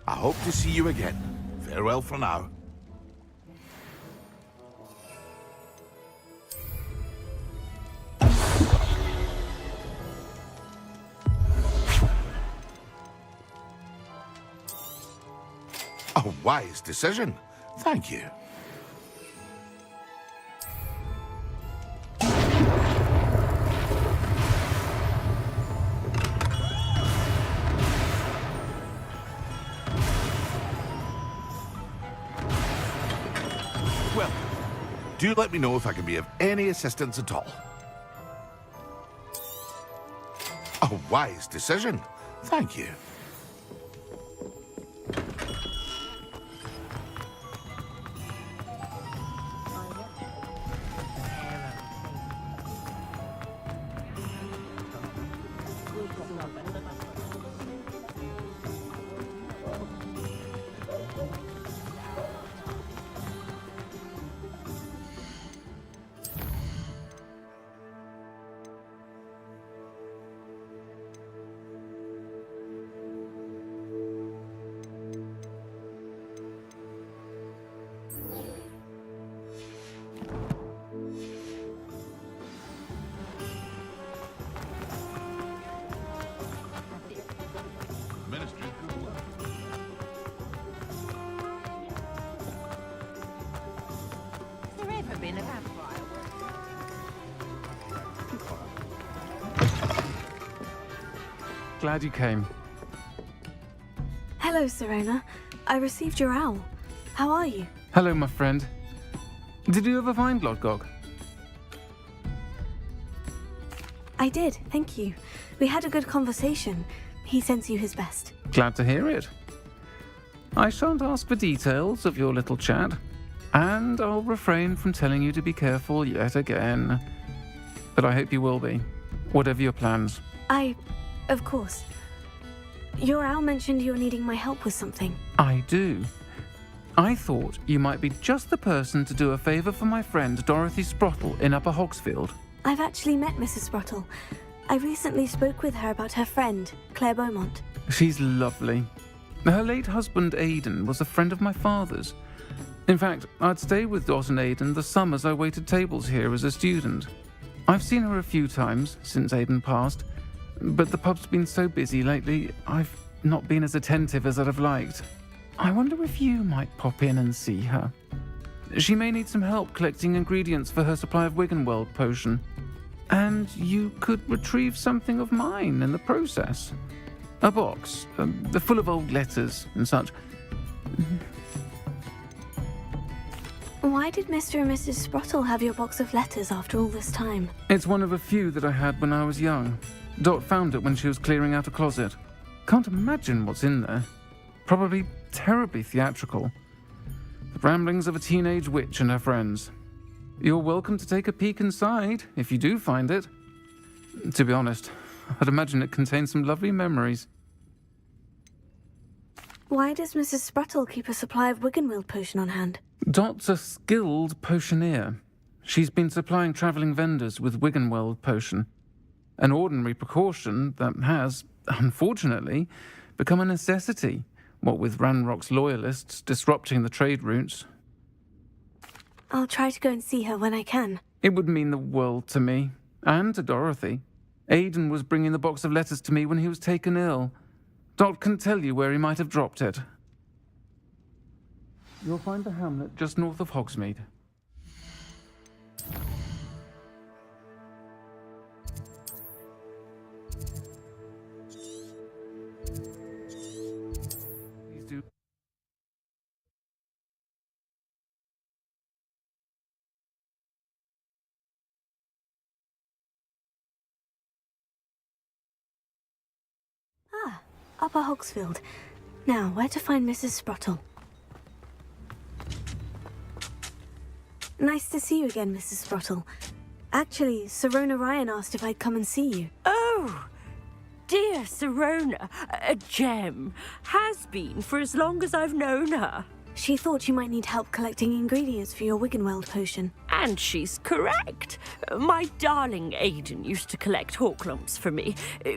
I hope to see you again. Farewell for now. A wise decision. Thank you. Well, do let me know if I can be of any assistance at all. A wise decision. Thank you. Glad you came. Hello, Serena. I received your owl. How are you? Hello, my friend. Did you ever find Lodgok? I did, thank you. We had a good conversation. He sends you his best. Glad to hear it. I shan't ask for details of your little chat, and I'll refrain from telling you to be careful yet again. But I hope you will be, whatever your plans. Of course. Your owl mentioned you're needing my help with something. I do. I thought you might be just the person to do a favour for my friend Dorothy Sprottle in Upper Hogsfield. I've actually met Mrs. Sprottle. I recently spoke with her about her friend, Claire Beaumont. She's lovely. Her late husband Aidan was a friend of my father's. In fact, I'd stayed with Dot and Aidan the summers I waited tables here as a student. I've seen her a few times since Aidan passed, but the pub's been so busy lately, I've not been as attentive as I'd have liked. I wonder if you might pop in and see her. She may need some help collecting ingredients for her supply of Wiggenweld potion. And you could retrieve something of mine in the process. A box, full of old letters and such. Why did Mr. and Mrs. Sprottle have your box of letters after all this time? It's one of a few that I had when I was young. Dot found it when she was clearing out a closet. Can't imagine what's in there. Probably terribly theatrical. The ramblings of a teenage witch and her friends. You're welcome to take a peek inside, if you do find it. To be honest, I'd imagine it contains some lovely memories. Why does Mrs. Spruttle keep a supply of Wiggenweld potion on hand? Dot's a skilled potioneer. She's been supplying travelling vendors with Wiggenweld potion, an ordinary precaution that has, unfortunately, become a necessity, what with Ranrock's loyalists disrupting the trade routes. I'll try to go and see her when I can. It would mean the world to me, and to Dorothy. Aidan was bringing the box of letters to me when he was taken ill. Dot can tell you where he might have dropped it. You'll find the hamlet just north of Hogsmeade. Please do. Ah, Upper Hogsfield. Now, where to find Mrs. Spruttle? Nice to see you again, Mrs. Spruttle. Actually, Sirona Ryan asked if I'd come and see you. Oh, dear Sirona, a gem. Has been for as long as I've known her. She thought you might need help collecting ingredients for your Wiggenweld potion. And she's correct. My darling Aidan used to collect Horklumps for me.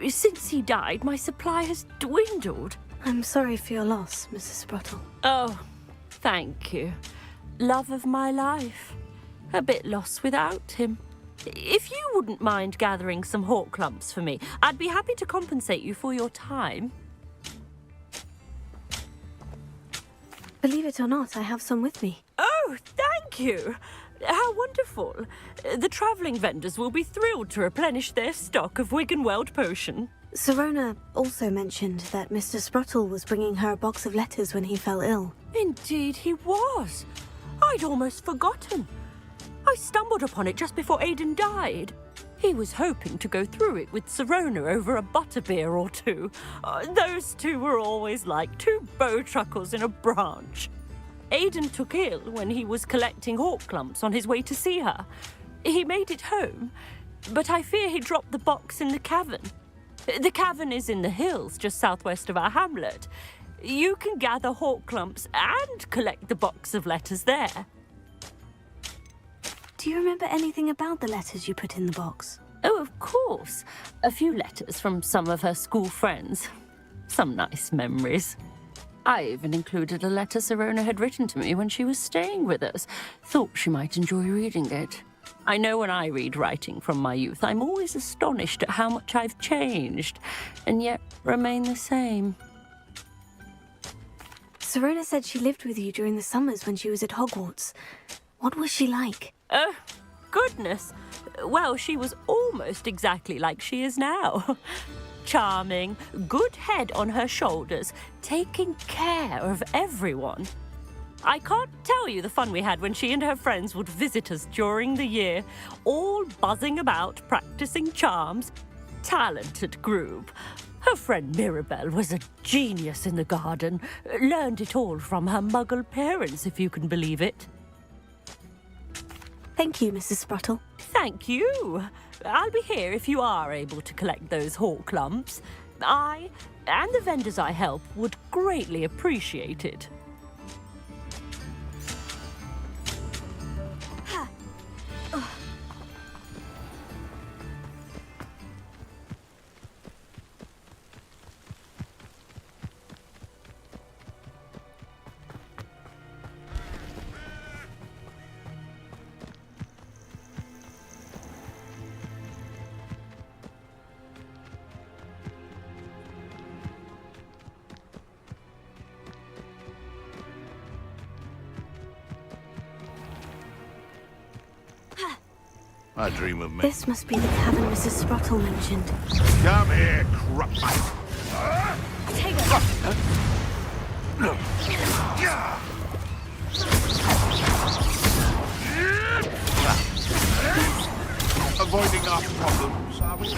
Since he died, my supply has dwindled. I'm sorry for your loss, Mrs. Spruttle. Oh, thank you. Love of my life. A bit lost without him. If you wouldn't mind gathering some Horklumps for me, I'd be happy to compensate you for your time. Believe it or not, I have some with me. Oh, thank you. How wonderful. The travelling vendors will be thrilled to replenish their stock of Wiggenweld potion. Sirona also mentioned that Mr. Spruttle was bringing her a box of letters when he fell ill. Indeed he was. I'd almost forgotten. I stumbled upon it just before Aidan died. He was hoping to go through it with Sirona over a butterbeer or two. Those two were always like two bowtruckles in a branch. Aidan took ill when he was collecting Horklumps on his way to see her. He made it home, but I fear he dropped the box in the cavern. The cavern is in the hills just southwest of our hamlet. You can gather Horklumps and collect the box of letters there. Do you remember anything about the letters you put in the box? Oh, of course. A few letters from some of her school friends. Some nice memories. I even included a letter Sirona had written to me when she was staying with us. Thought she might enjoy reading it. I know when I read writing from my youth, I'm always astonished at how much I've changed, and yet remain the same. Sirona said she lived with you during the summers when she was at Hogwarts. What was she like? Oh, goodness. Well, she was almost exactly like she is now. Charming, good head on her shoulders, taking care of everyone. I can't tell you the fun we had when she and her friends would visit us during the year, all buzzing about, practicing charms. Talented group. Her friend Mirabelle was a genius in the garden. Learned it all from her muggle parents, if you can believe it. Thank you, Mrs. Spruttle. Thank you. I'll be here if you are able to collect those Horklumps. I, and the vendors I help, would greatly appreciate it. I dream of me. This must be the cavern Mrs. Spruttle mentioned. Come here, crupmate. Take Avoiding our problems, are we?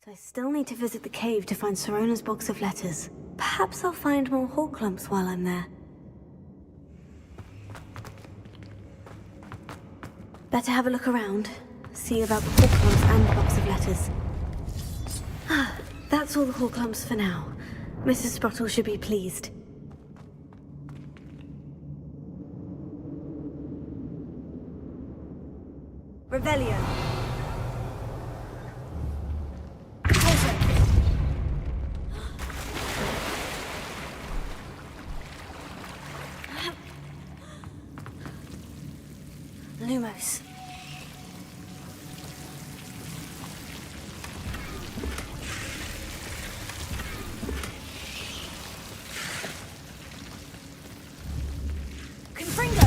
I still need to visit the cave to find Sirona's box of letters. Perhaps I'll find more Horklumps while I'm there. Better have a look around. See about the Horklumps and the box of letters. Ah, that's all the Horklumps for now. Mrs. Sprottle should be pleased. Revelio. Lumos. Confringo.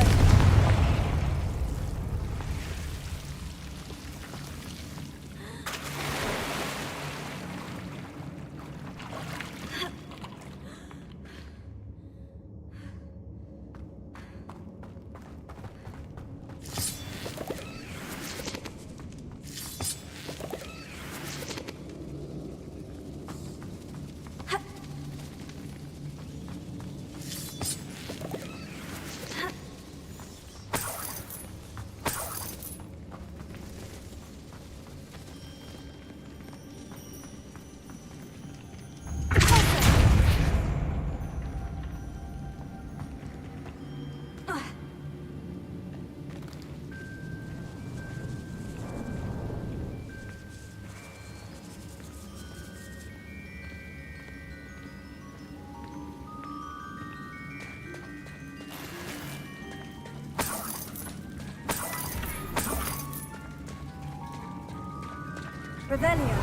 Revelio.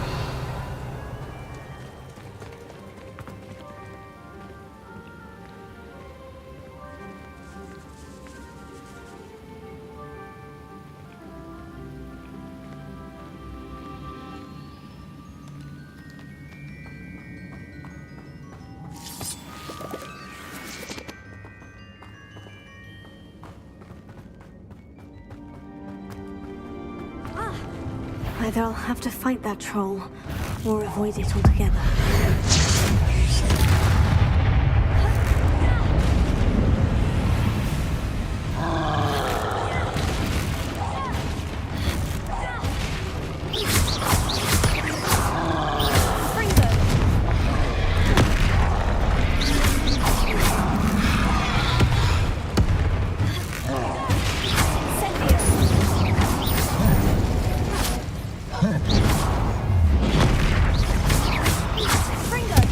Either I'll have to fight that troll, or avoid it altogether. Fringo!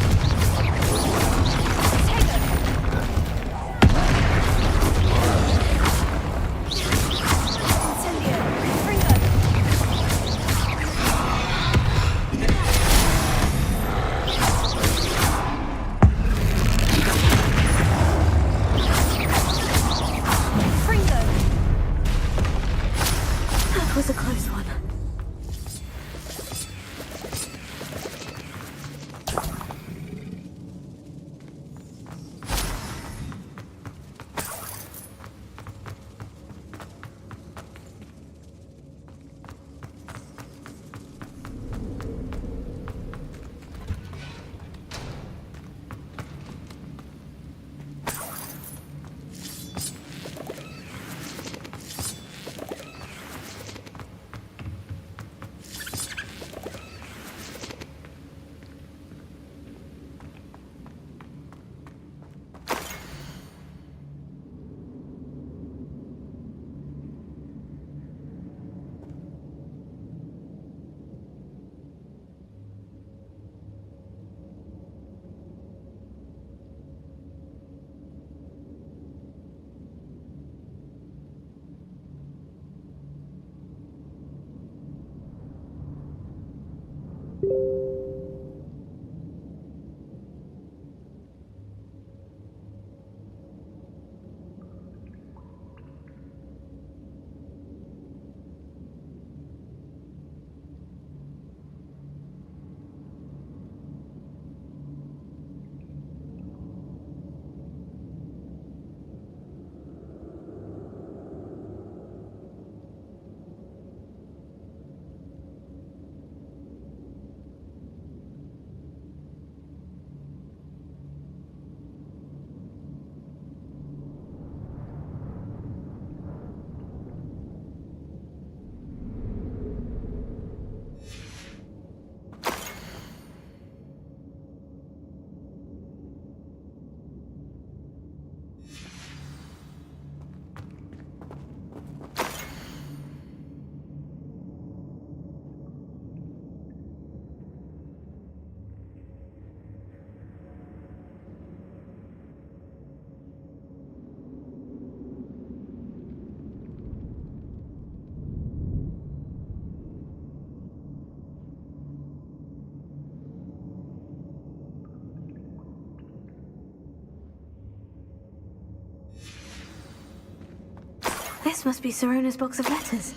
This must be Sirona's box of letters.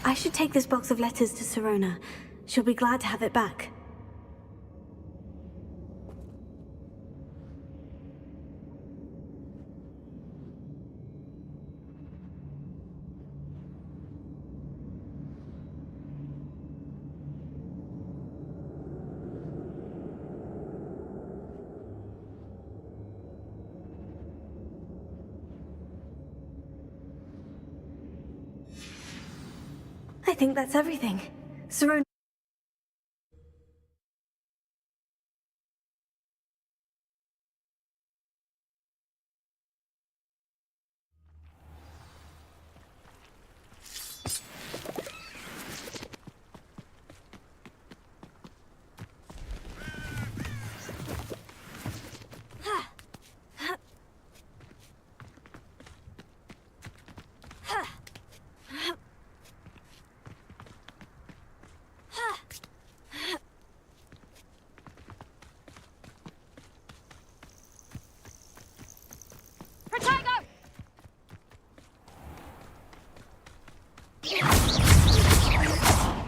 I should take this box of letters to Sirona. She'll be glad to have it back. I think that's everything. Sirona.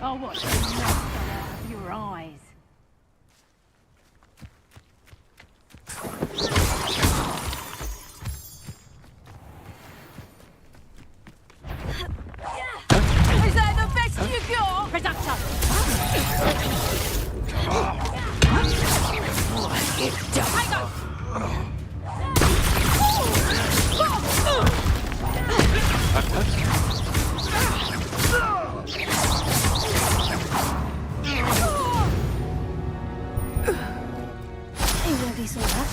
Oh, what the mess fell out of your eyes. Is that the best you got? Production! Saw that.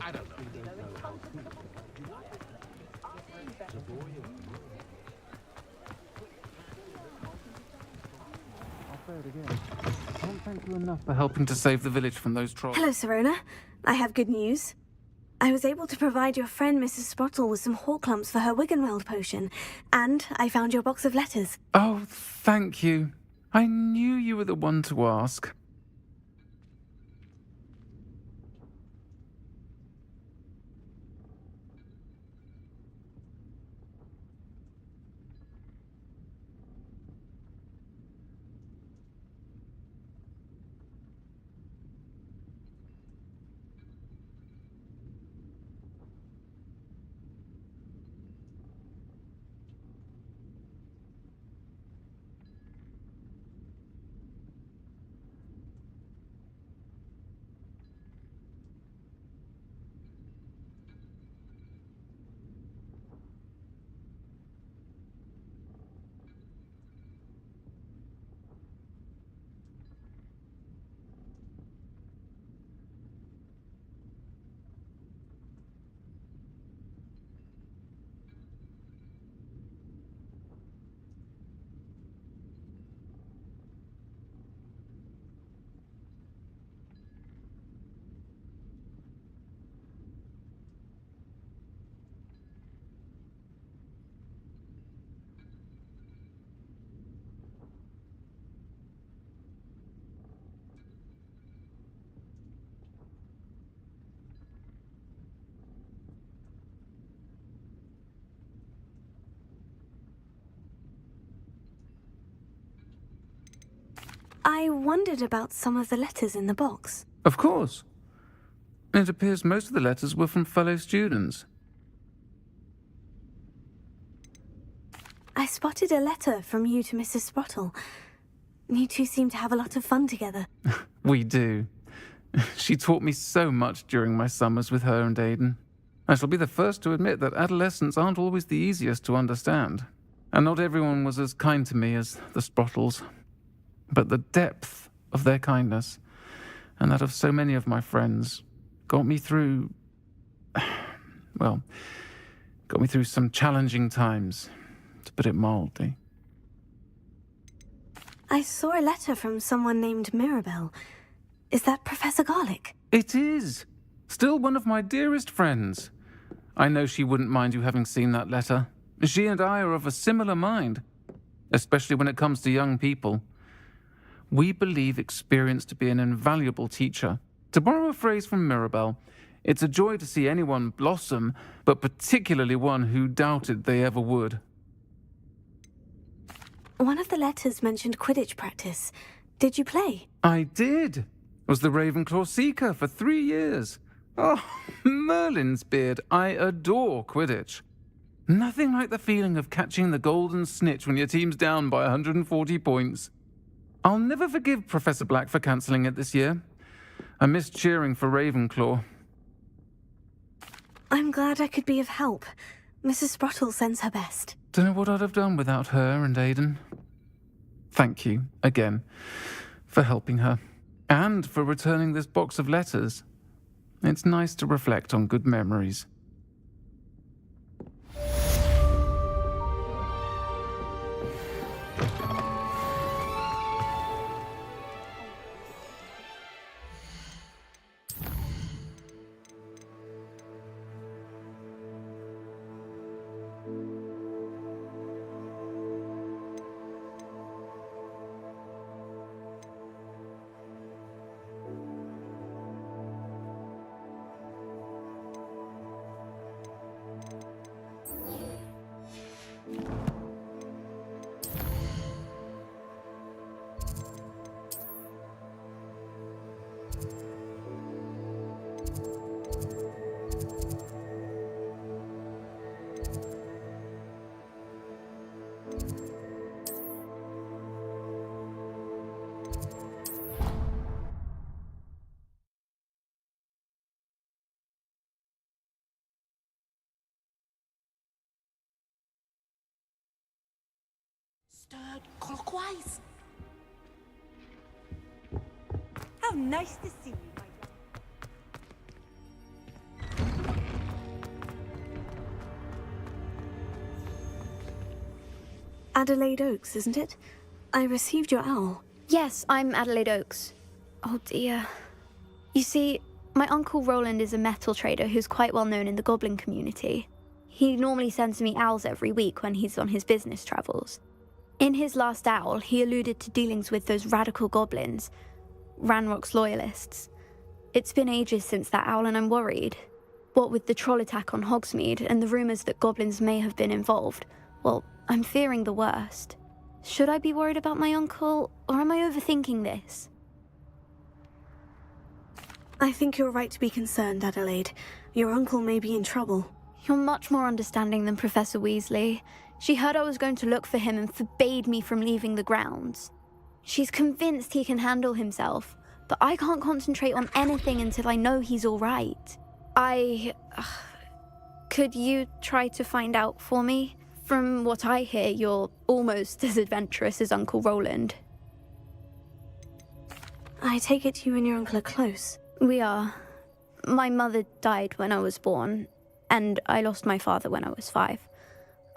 I don't know. I'll say it again. I can't thank you enough for helping to save the village from those trolls. Hello, Sirona. I have good news. I was able to provide your friend Mrs. Sprottle with some Horklumps for her Wiggenweld potion, and I found your box of letters. Oh, thank you. I knew you were the one to ask. I wondered about some of the letters in the box. Of course. It appears most of the letters were from fellow students. I spotted a letter from you to Mrs. Sprottle. You two seem to have a lot of fun together. We do. She taught me so much during my summers with her and Aidan. I shall be the first to admit that adolescents aren't always the easiest to understand. And not everyone was as kind to me as the Sprottles. But the depth of their kindness, and that of so many of my friends, got me through... well, got me through some challenging times, to put it mildly. I saw a letter from someone named Mirabelle. Is that Professor Garlick? It is! Still one of my dearest friends. I know she wouldn't mind you having seen that letter. She and I are of a similar mind, especially when it comes to young people. We believe experience to be an invaluable teacher. To borrow a phrase from Mirabelle, it's a joy to see anyone blossom, but particularly one who doubted they ever would. One of the letters mentioned Quidditch practice. Did you play? I did. Was the Ravenclaw Seeker for 3 years. Oh, Merlin's beard, I adore Quidditch. Nothing like the feeling of catching the golden snitch when your team's down by 140 points. I'll never forgive Professor Black for cancelling it this year. I missed cheering for Ravenclaw. I'm glad I could be of help. Mrs. Sprottle sends her best. Don't know what I'd have done without her and Aidan. Thank you, again, for helping her. And for returning this box of letters. It's nice to reflect on good memories. Stirred clockwise. How nice to see you, my young. Adelaide Oaks, isn't it? I received your owl. Yes, I'm Adelaide Oaks. Oh dear. You see, my uncle Roland is a metal trader who's quite well known in the goblin community. He normally sends me owls every week when he's on his business travels. In his last owl, he alluded to dealings with those radical goblins, Ranrock's loyalists. It's been ages since that owl and I'm worried. What with the troll attack on Hogsmeade and the rumours that goblins may have been involved, well, I'm fearing the worst. Should I be worried about my uncle, or am I overthinking this? I think you're right to be concerned, Adelaide. Your uncle may be in trouble. You're much more understanding than Professor Weasley. She heard I was going to look for him and forbade me from leaving the grounds. She's convinced he can handle himself, but I can't concentrate on anything until I know he's all right. Could you try to find out for me? From what I hear, you're almost as adventurous as Uncle Roland. I take it you and your uncle are close. We are. My mother died when I was born, and I lost my father when I was 5.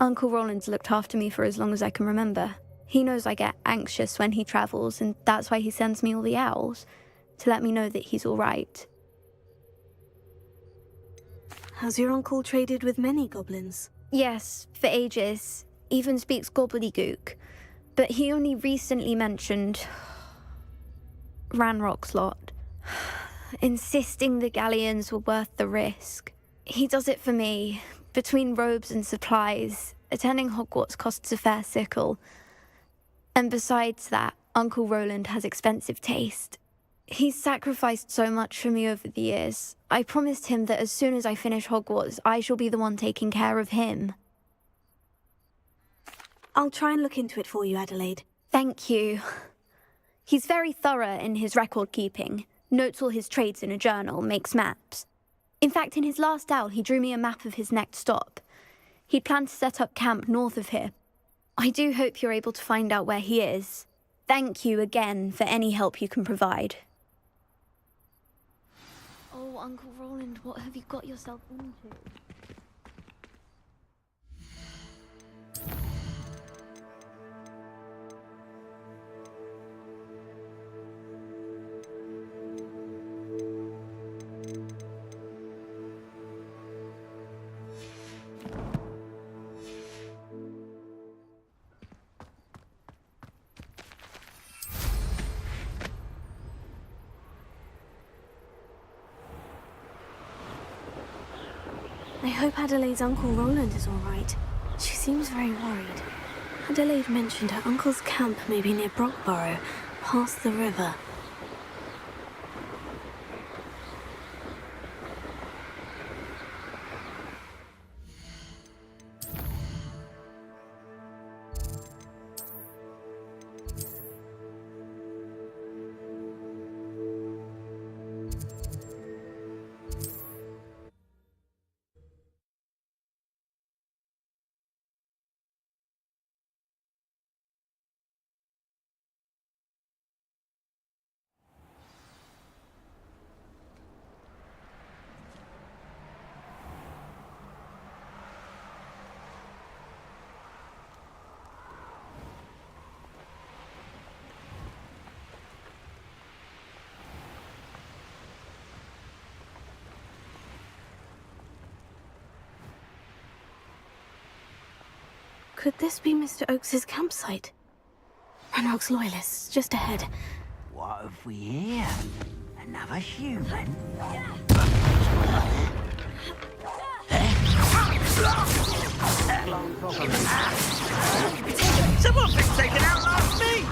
Uncle Roland's looked after me for as long as I can remember. He knows I get anxious when he travels, and that's why he sends me all the owls, to let me know that he's all right. Has your uncle traded with many goblins? Yes, for ages. Even speaks gobbledygook. But he only recently mentioned Ranrock's lot, insisting the galleons were worth the risk. He does it for me. Between robes and supplies, attending Hogwarts costs a fair sickle. And besides that, Uncle Roland has expensive taste. He's sacrificed so much for me over the years. I promised him that as soon as I finish Hogwarts, I shall be the one taking care of him. I'll try and look into it for you, Adelaide. Thank you. He's very thorough in his record keeping, notes all his trades in a journal, makes maps. In fact, in his last owl, he drew me a map of his next stop. He planned to set up camp north of here. I do hope you're able to find out where he is. Thank you again for any help you can provide. Oh, Uncle Roland, what have you got yourself into? I hope Adelaide's Uncle Roland is all right. She seems very worried. Adelaide mentioned her uncle's camp may be near Brockborough, past the river. Could this be Mr. Oakes's campsite? Ranrock's loyalists, just ahead. What have we here? Another human? Someone's been taken out last me!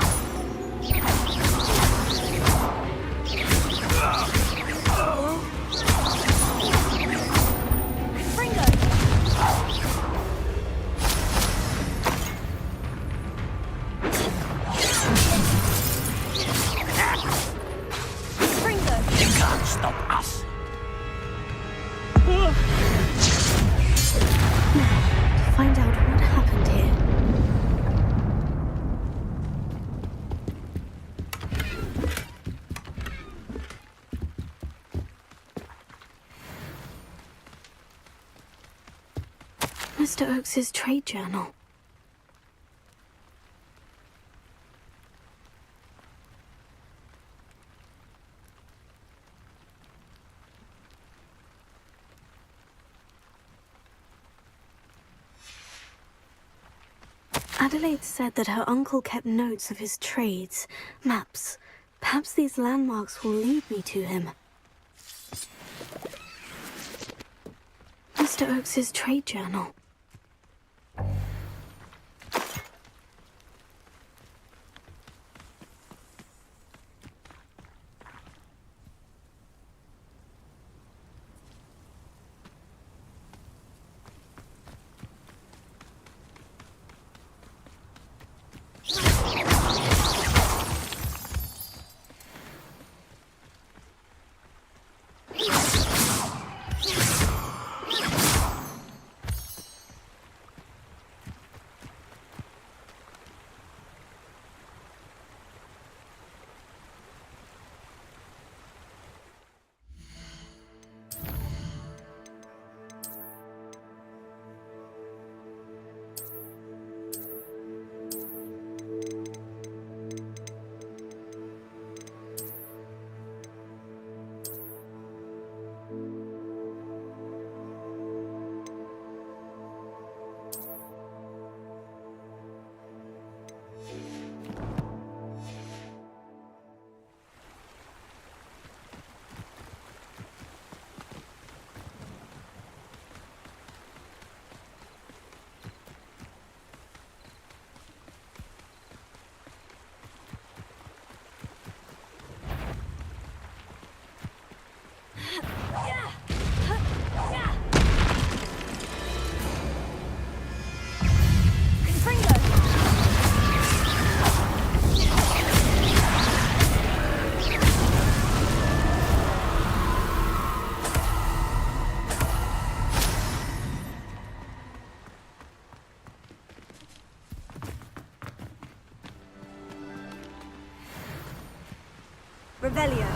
Stop us! To find out what happened here. Mr. Oakes's trade journal. Adelaide said that her uncle kept notes of his trades, maps. Perhaps these landmarks will lead me to him. Mr. Oakes's trade journal. Revelio.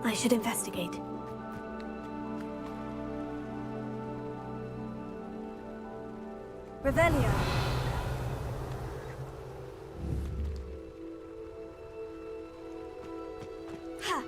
I should investigate. Revelio. Ha.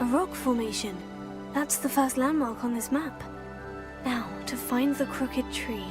A rock formation. That's the first landmark on this map. Now, to find the crooked tree.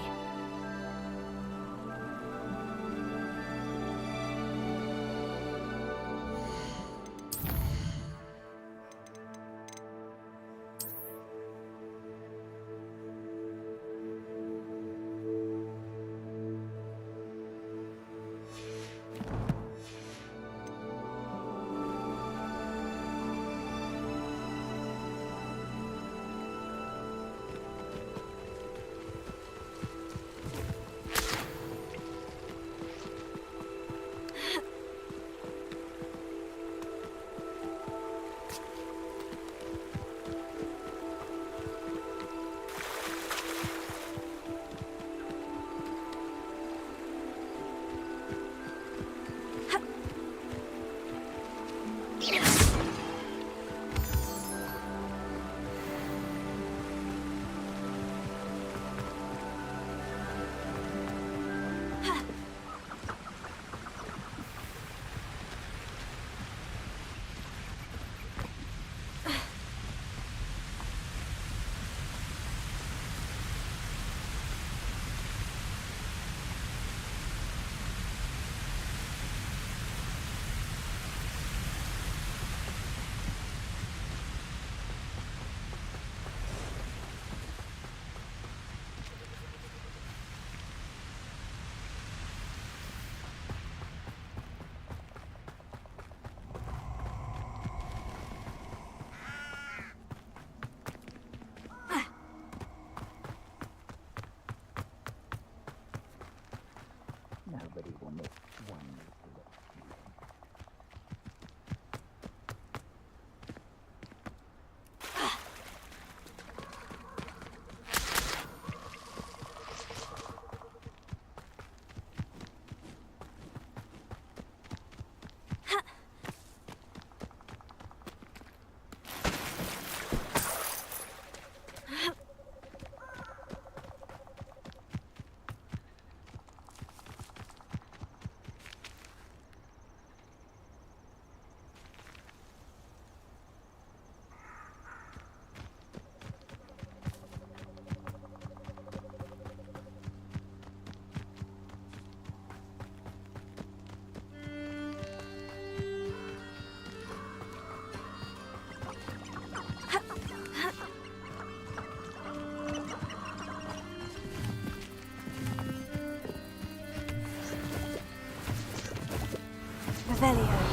Nobody will miss one. Revelio.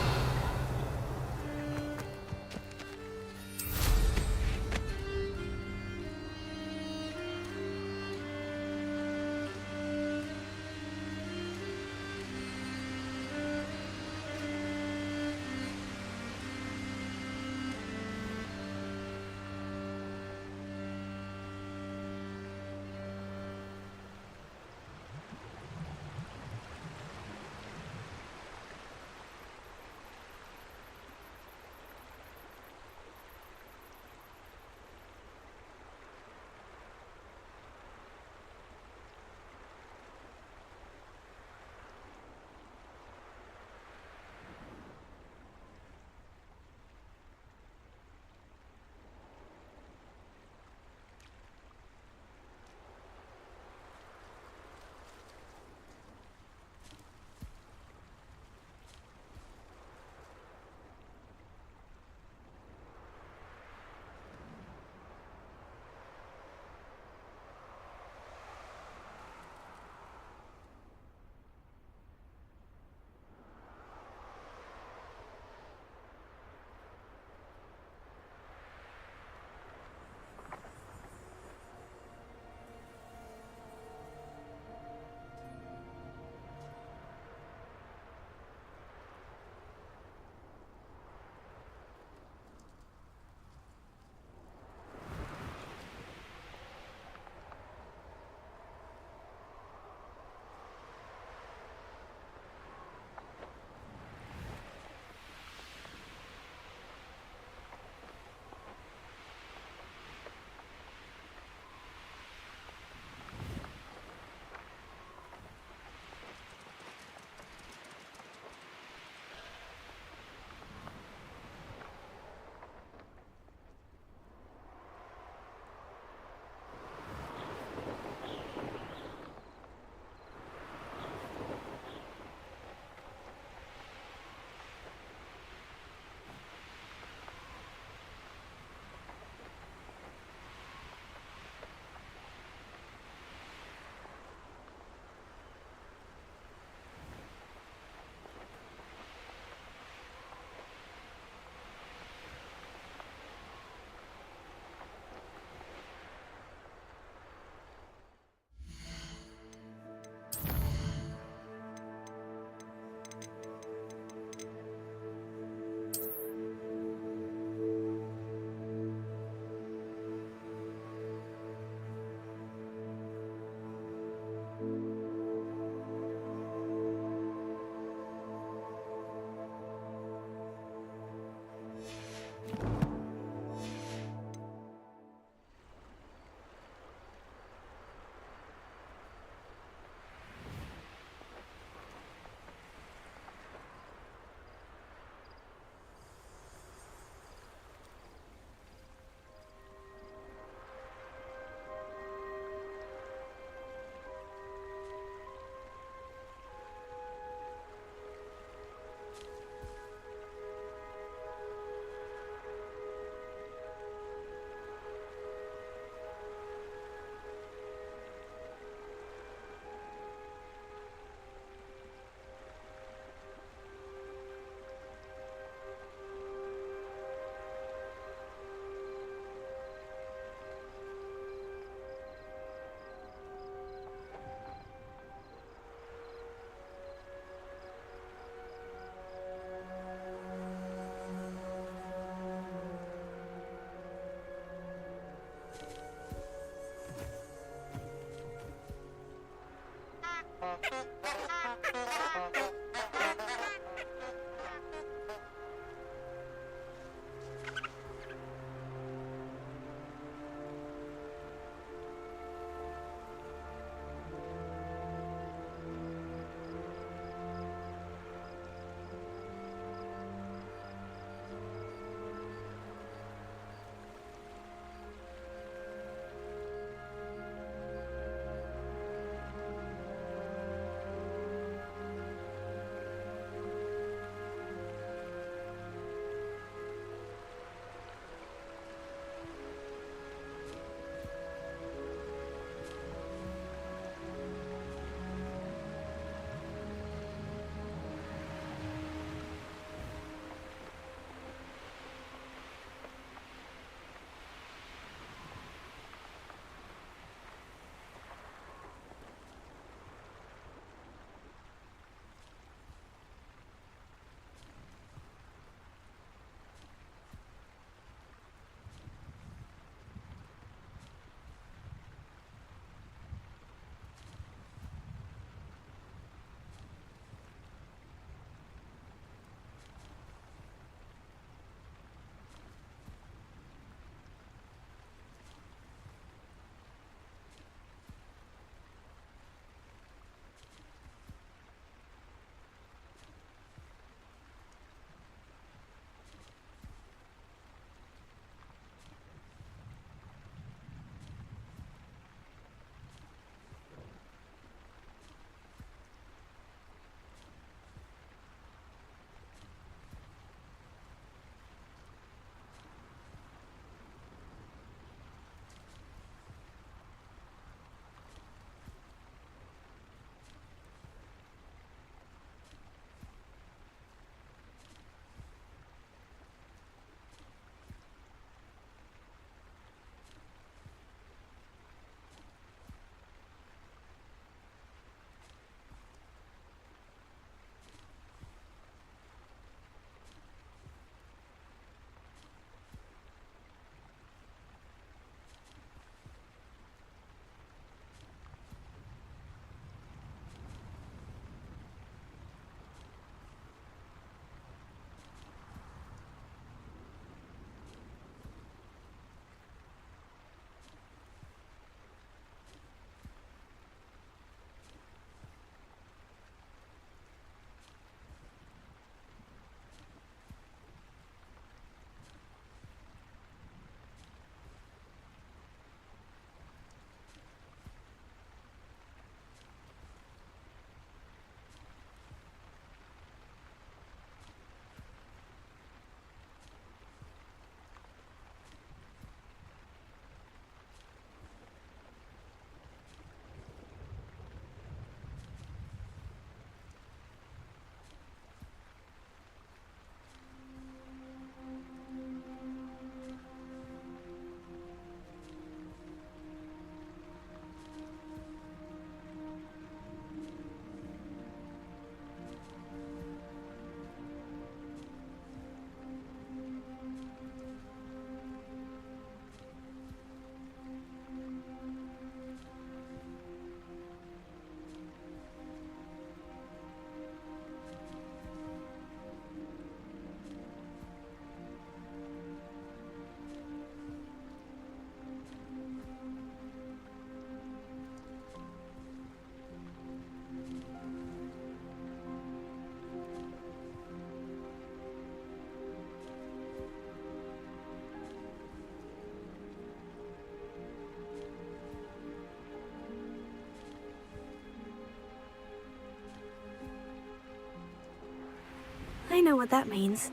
I know what that means.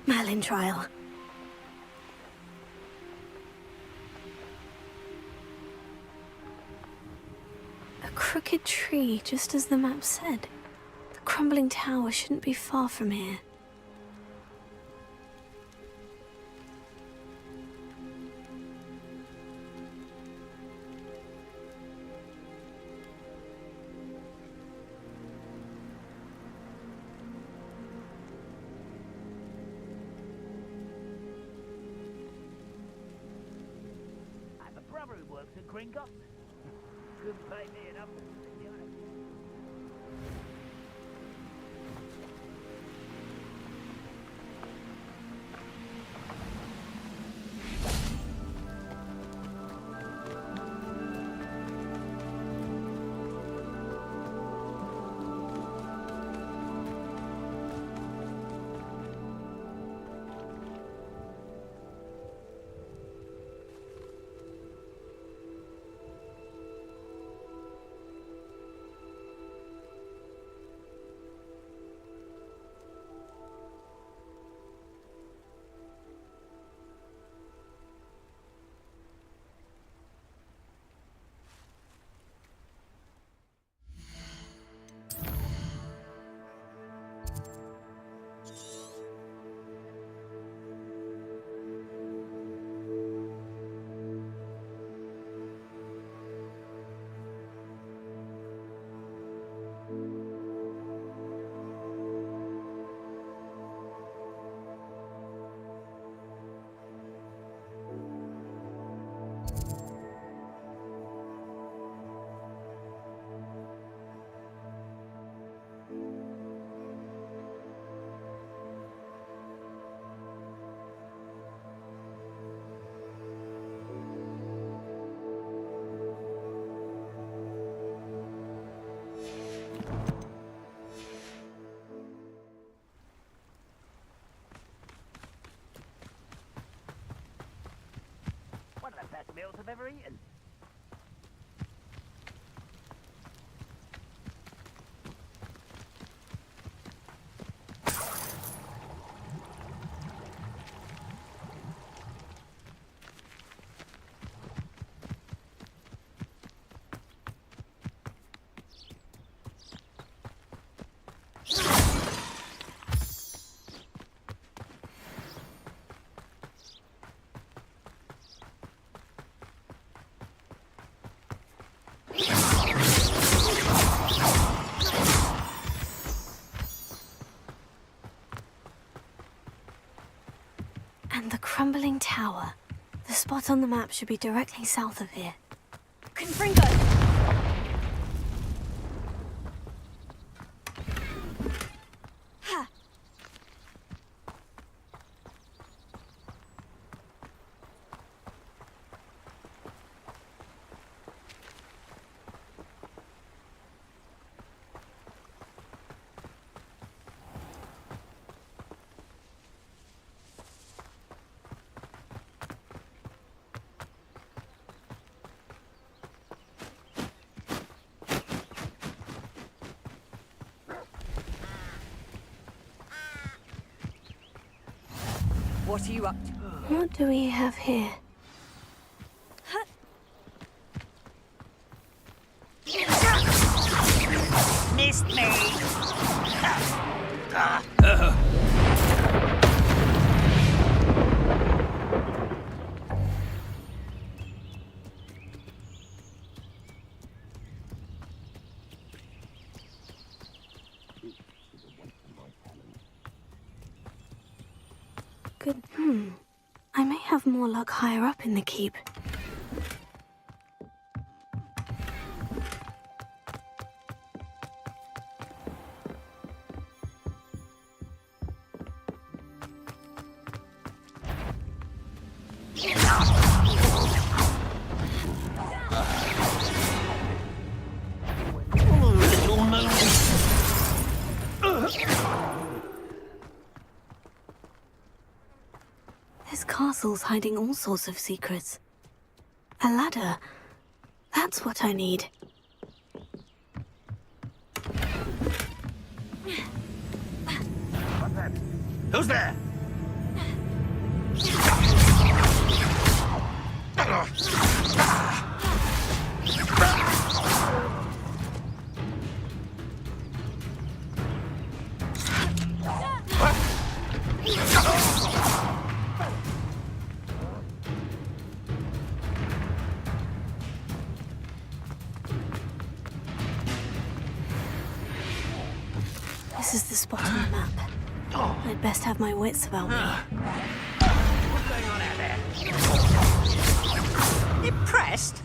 Merlin trial. A crooked tree, just as the map said. The crumbling tower shouldn't be far from here. Who works at Gringotts. Couldn't pay me enough. One of the best meals I've ever eaten. And the crumbling tower. The spot on the map should be directly south of here. Confringo! Ha! What are you up to? What do we have here? Missed me! Good. I may have more luck higher up in the keep. This castle's hiding all sorts of secrets. A ladder. That's what I need. What's Who's there? This is the spot on the map. I'd best have my wits about me. What's going on out there? Impressed?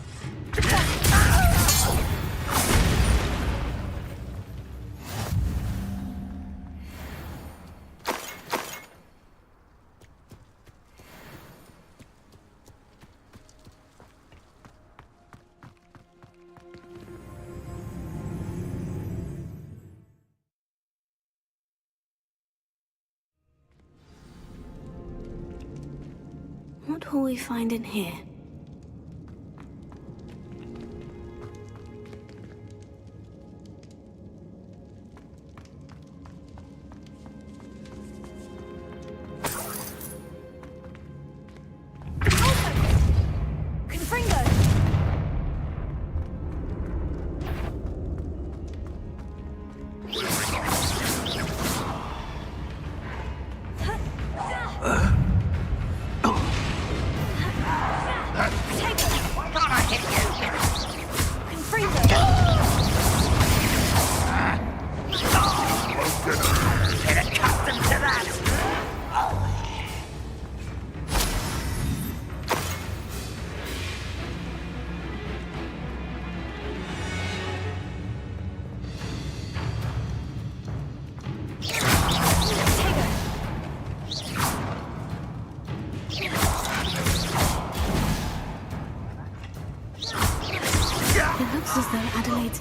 What will we find in here?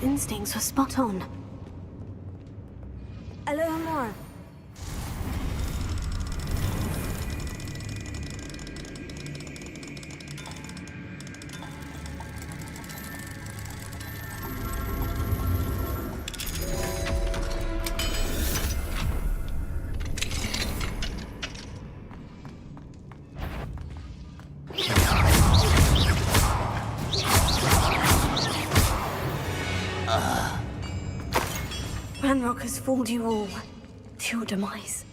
Instincts were spot on. More. Ranrock has fooled you all to your demise.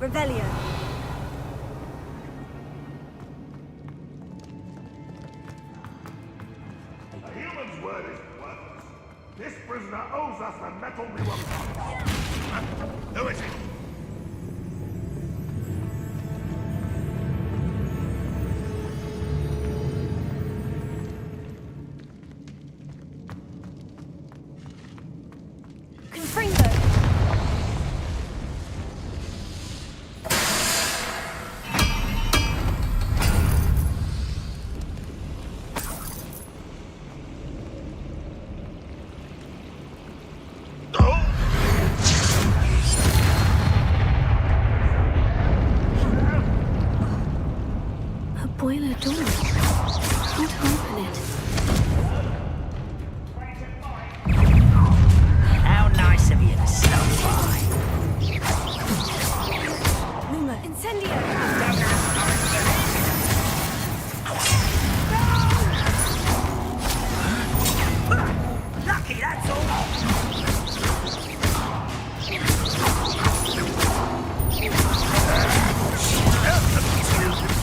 Revelio. A human's word is worthless. This prisoner owes us the metal we were promised. Who is it? Boiler door. can't open it. How nice of you to stop by. Rumor, incendio! Lucky, that's all.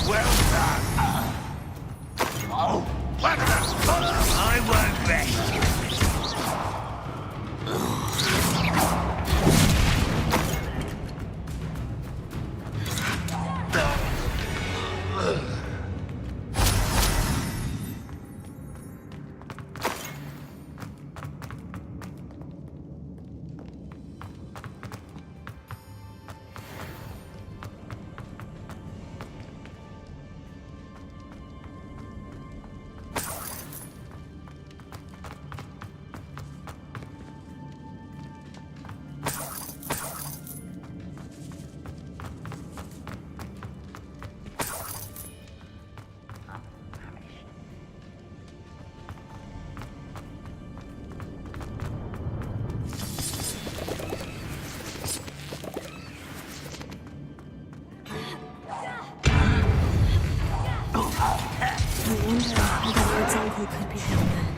Well done. Oh, what the fuck? I won't rest. I wonder how the Lord's uncle could be down there.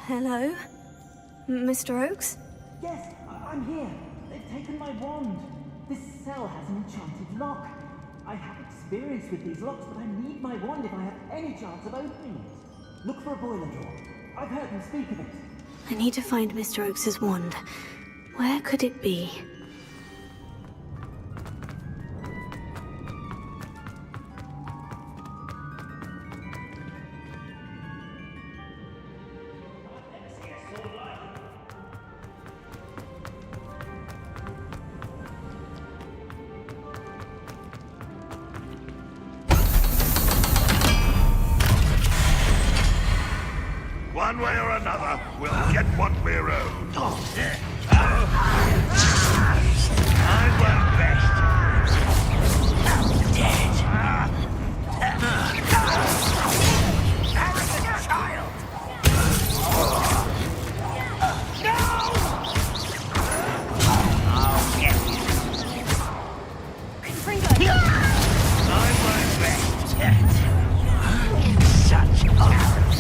Hello? Mr. Oakes? Yes, I'm here. They've taken my wand. This cell has an enchanted lock. I have experience with these locks, but I need my wand if I have any chance of opening it. Look for a boiler door. I've heard them speak of it. I need to find Mr. Oakes' wand. Where could it be? One way or another, we'll get what we're owed. I won't rest. Dead. Arrogant child. No! I'll get you. I won't rest. Such arrogance.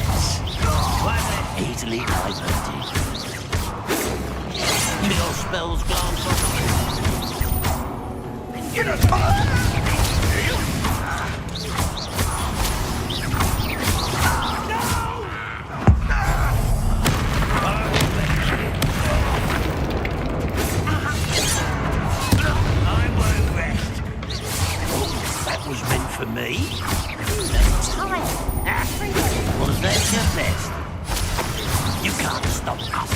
Easily diverted. Your spells glance off. Get us I won't rest. That was meant for me. Was that your best? You can't stop us.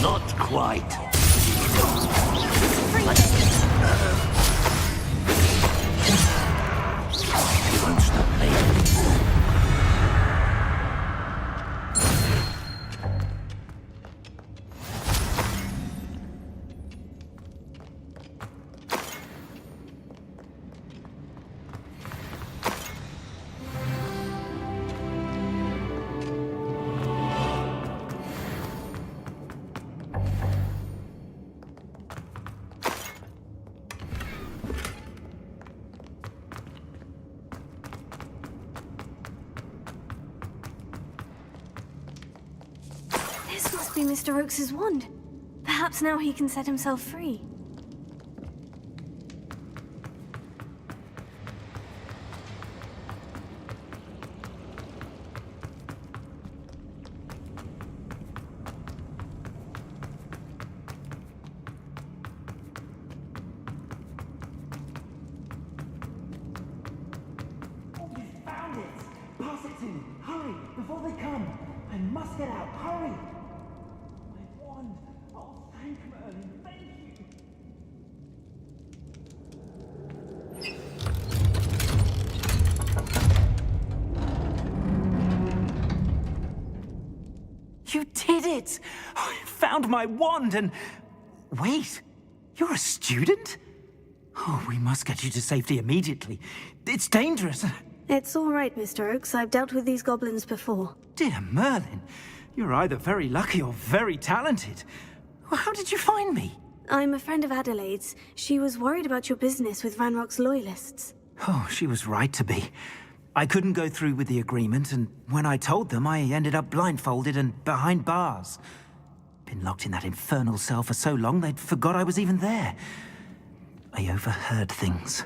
Not quite. You won't stop me. exactly Mr. Oakes's wand. Perhaps now he can set himself free. Found it! Pass it to me! Hurry! Before they come! I must get out! Hurry! My wand! Oh, thank Merlin! Thank you! You did it! I found my wand and... Wait, you're a student? Oh, we must get you to safety immediately. It's dangerous. It's all right, Mr. Oakes. I've dealt with these goblins before. Dear Merlin, you're either very lucky or very talented. Well, how did you find me? I'm a friend of Adelaide's. She was worried about your business with Ranrock's loyalists. Oh, she was right to be. I couldn't go through with the agreement, and when I told them, I ended up blindfolded and behind bars. Been locked in that infernal cell for so long, they'd forgot I was even there. I overheard things.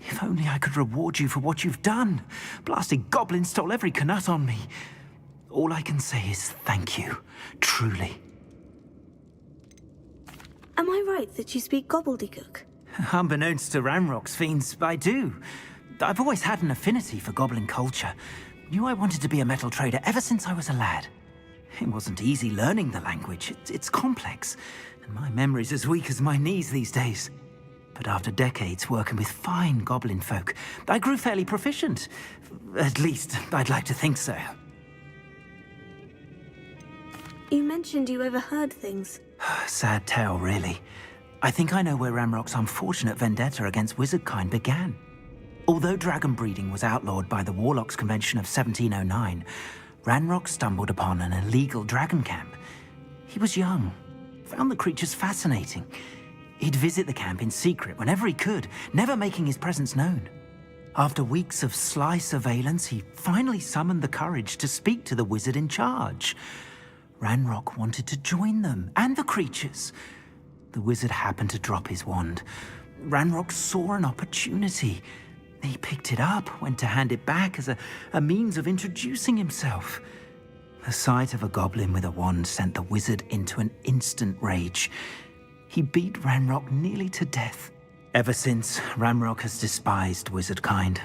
If only I could reward you for what you've done. Blasted goblin stole every canut on me. All I can say is thank you, truly. Am I right that you speak gobbledygook? Unbeknownst to Ranrock's fiends, I do. I've always had an affinity for goblin culture. Knew I wanted to be a metal trader ever since I was a lad. It wasn't easy learning the language. It's complex, and my memory's as weak as my knees these days. But after decades working with fine goblin folk, I grew fairly proficient. At least, I'd like to think so. You mentioned you overheard things. Sad tale, really. I think I know where Ranrock's unfortunate vendetta against wizardkind began. Although dragon breeding was outlawed by the Warlocks Convention of 1709, Ranrock stumbled upon an illegal dragon camp. He was young, found the creatures fascinating. He'd visit the camp in secret whenever he could, never making his presence known. After weeks of sly surveillance, he finally summoned the courage to speak to the wizard in charge. Ranrock wanted to join them, and the creatures. The wizard happened to drop his wand. Ranrock saw an opportunity. He picked it up, went to hand it back as a means of introducing himself. The sight of a goblin with a wand sent the wizard into an instant rage. He beat Ranrock nearly to death. Ever since, Ranrock has despised wizardkind,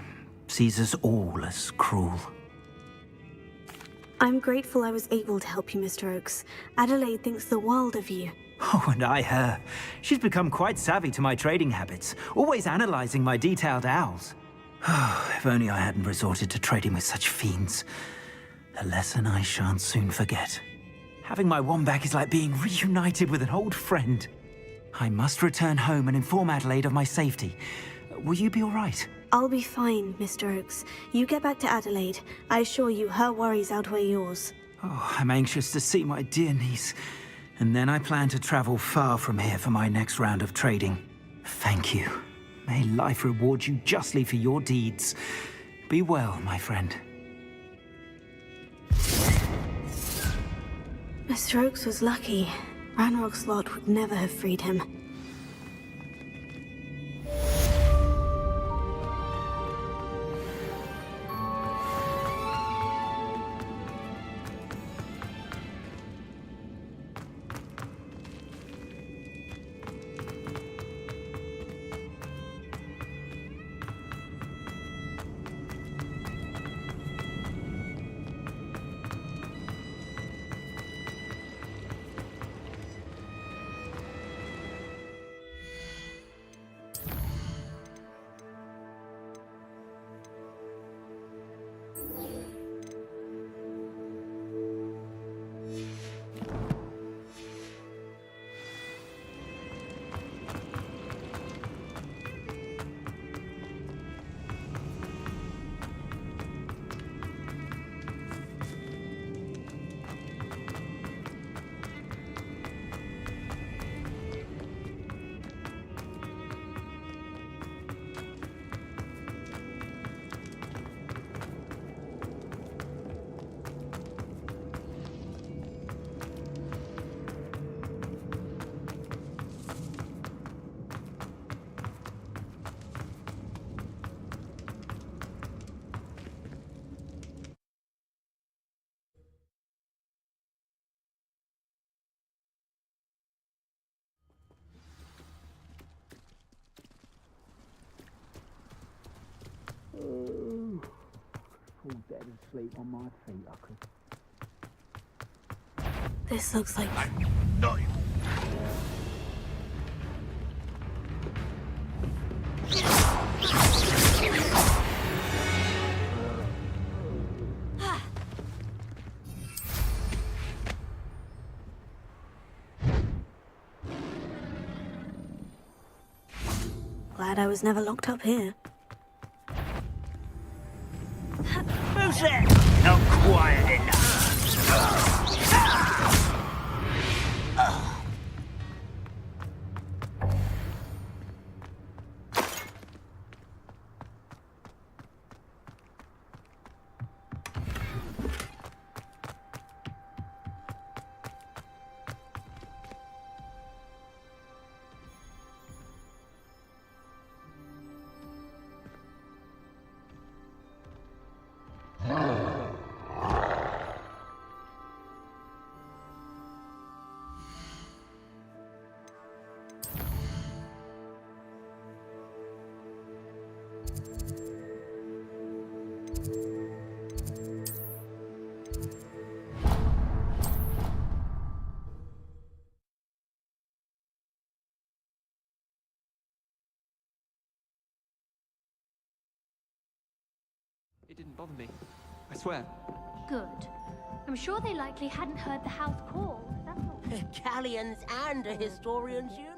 sees us all as cruel. I'm grateful I was able to help you, Mr. Oakes. Adelaide thinks the world of you. Oh, and I her. She's become quite savvy to my trading habits, always analyzing my detailed owls. If only I hadn't resorted to trading with such fiends. A lesson I shan't soon forget. Having my wand back is like being reunited with an old friend. I must return home and inform Adelaide of my safety. Will you be all right? I'll be fine, Mr. Oakes. You get back to Adelaide. I assure you her worries outweigh yours. Oh, I'm anxious to see my dear niece. And then I plan to travel far from here for my next round of trading. Thank you. May life reward you justly for your deeds. Be well, my friend. Mr. Oakes was lucky. Ranrock's lot would never have freed him. Fall dead asleep on my feet, I could. This looks like... No. Glad I was never locked up here. Who's there? Not quiet enough. It didn't bother me. I swear. Good. I'm sure they likely hadn't heard the house call, that's all. Galleons and a historian's uniform.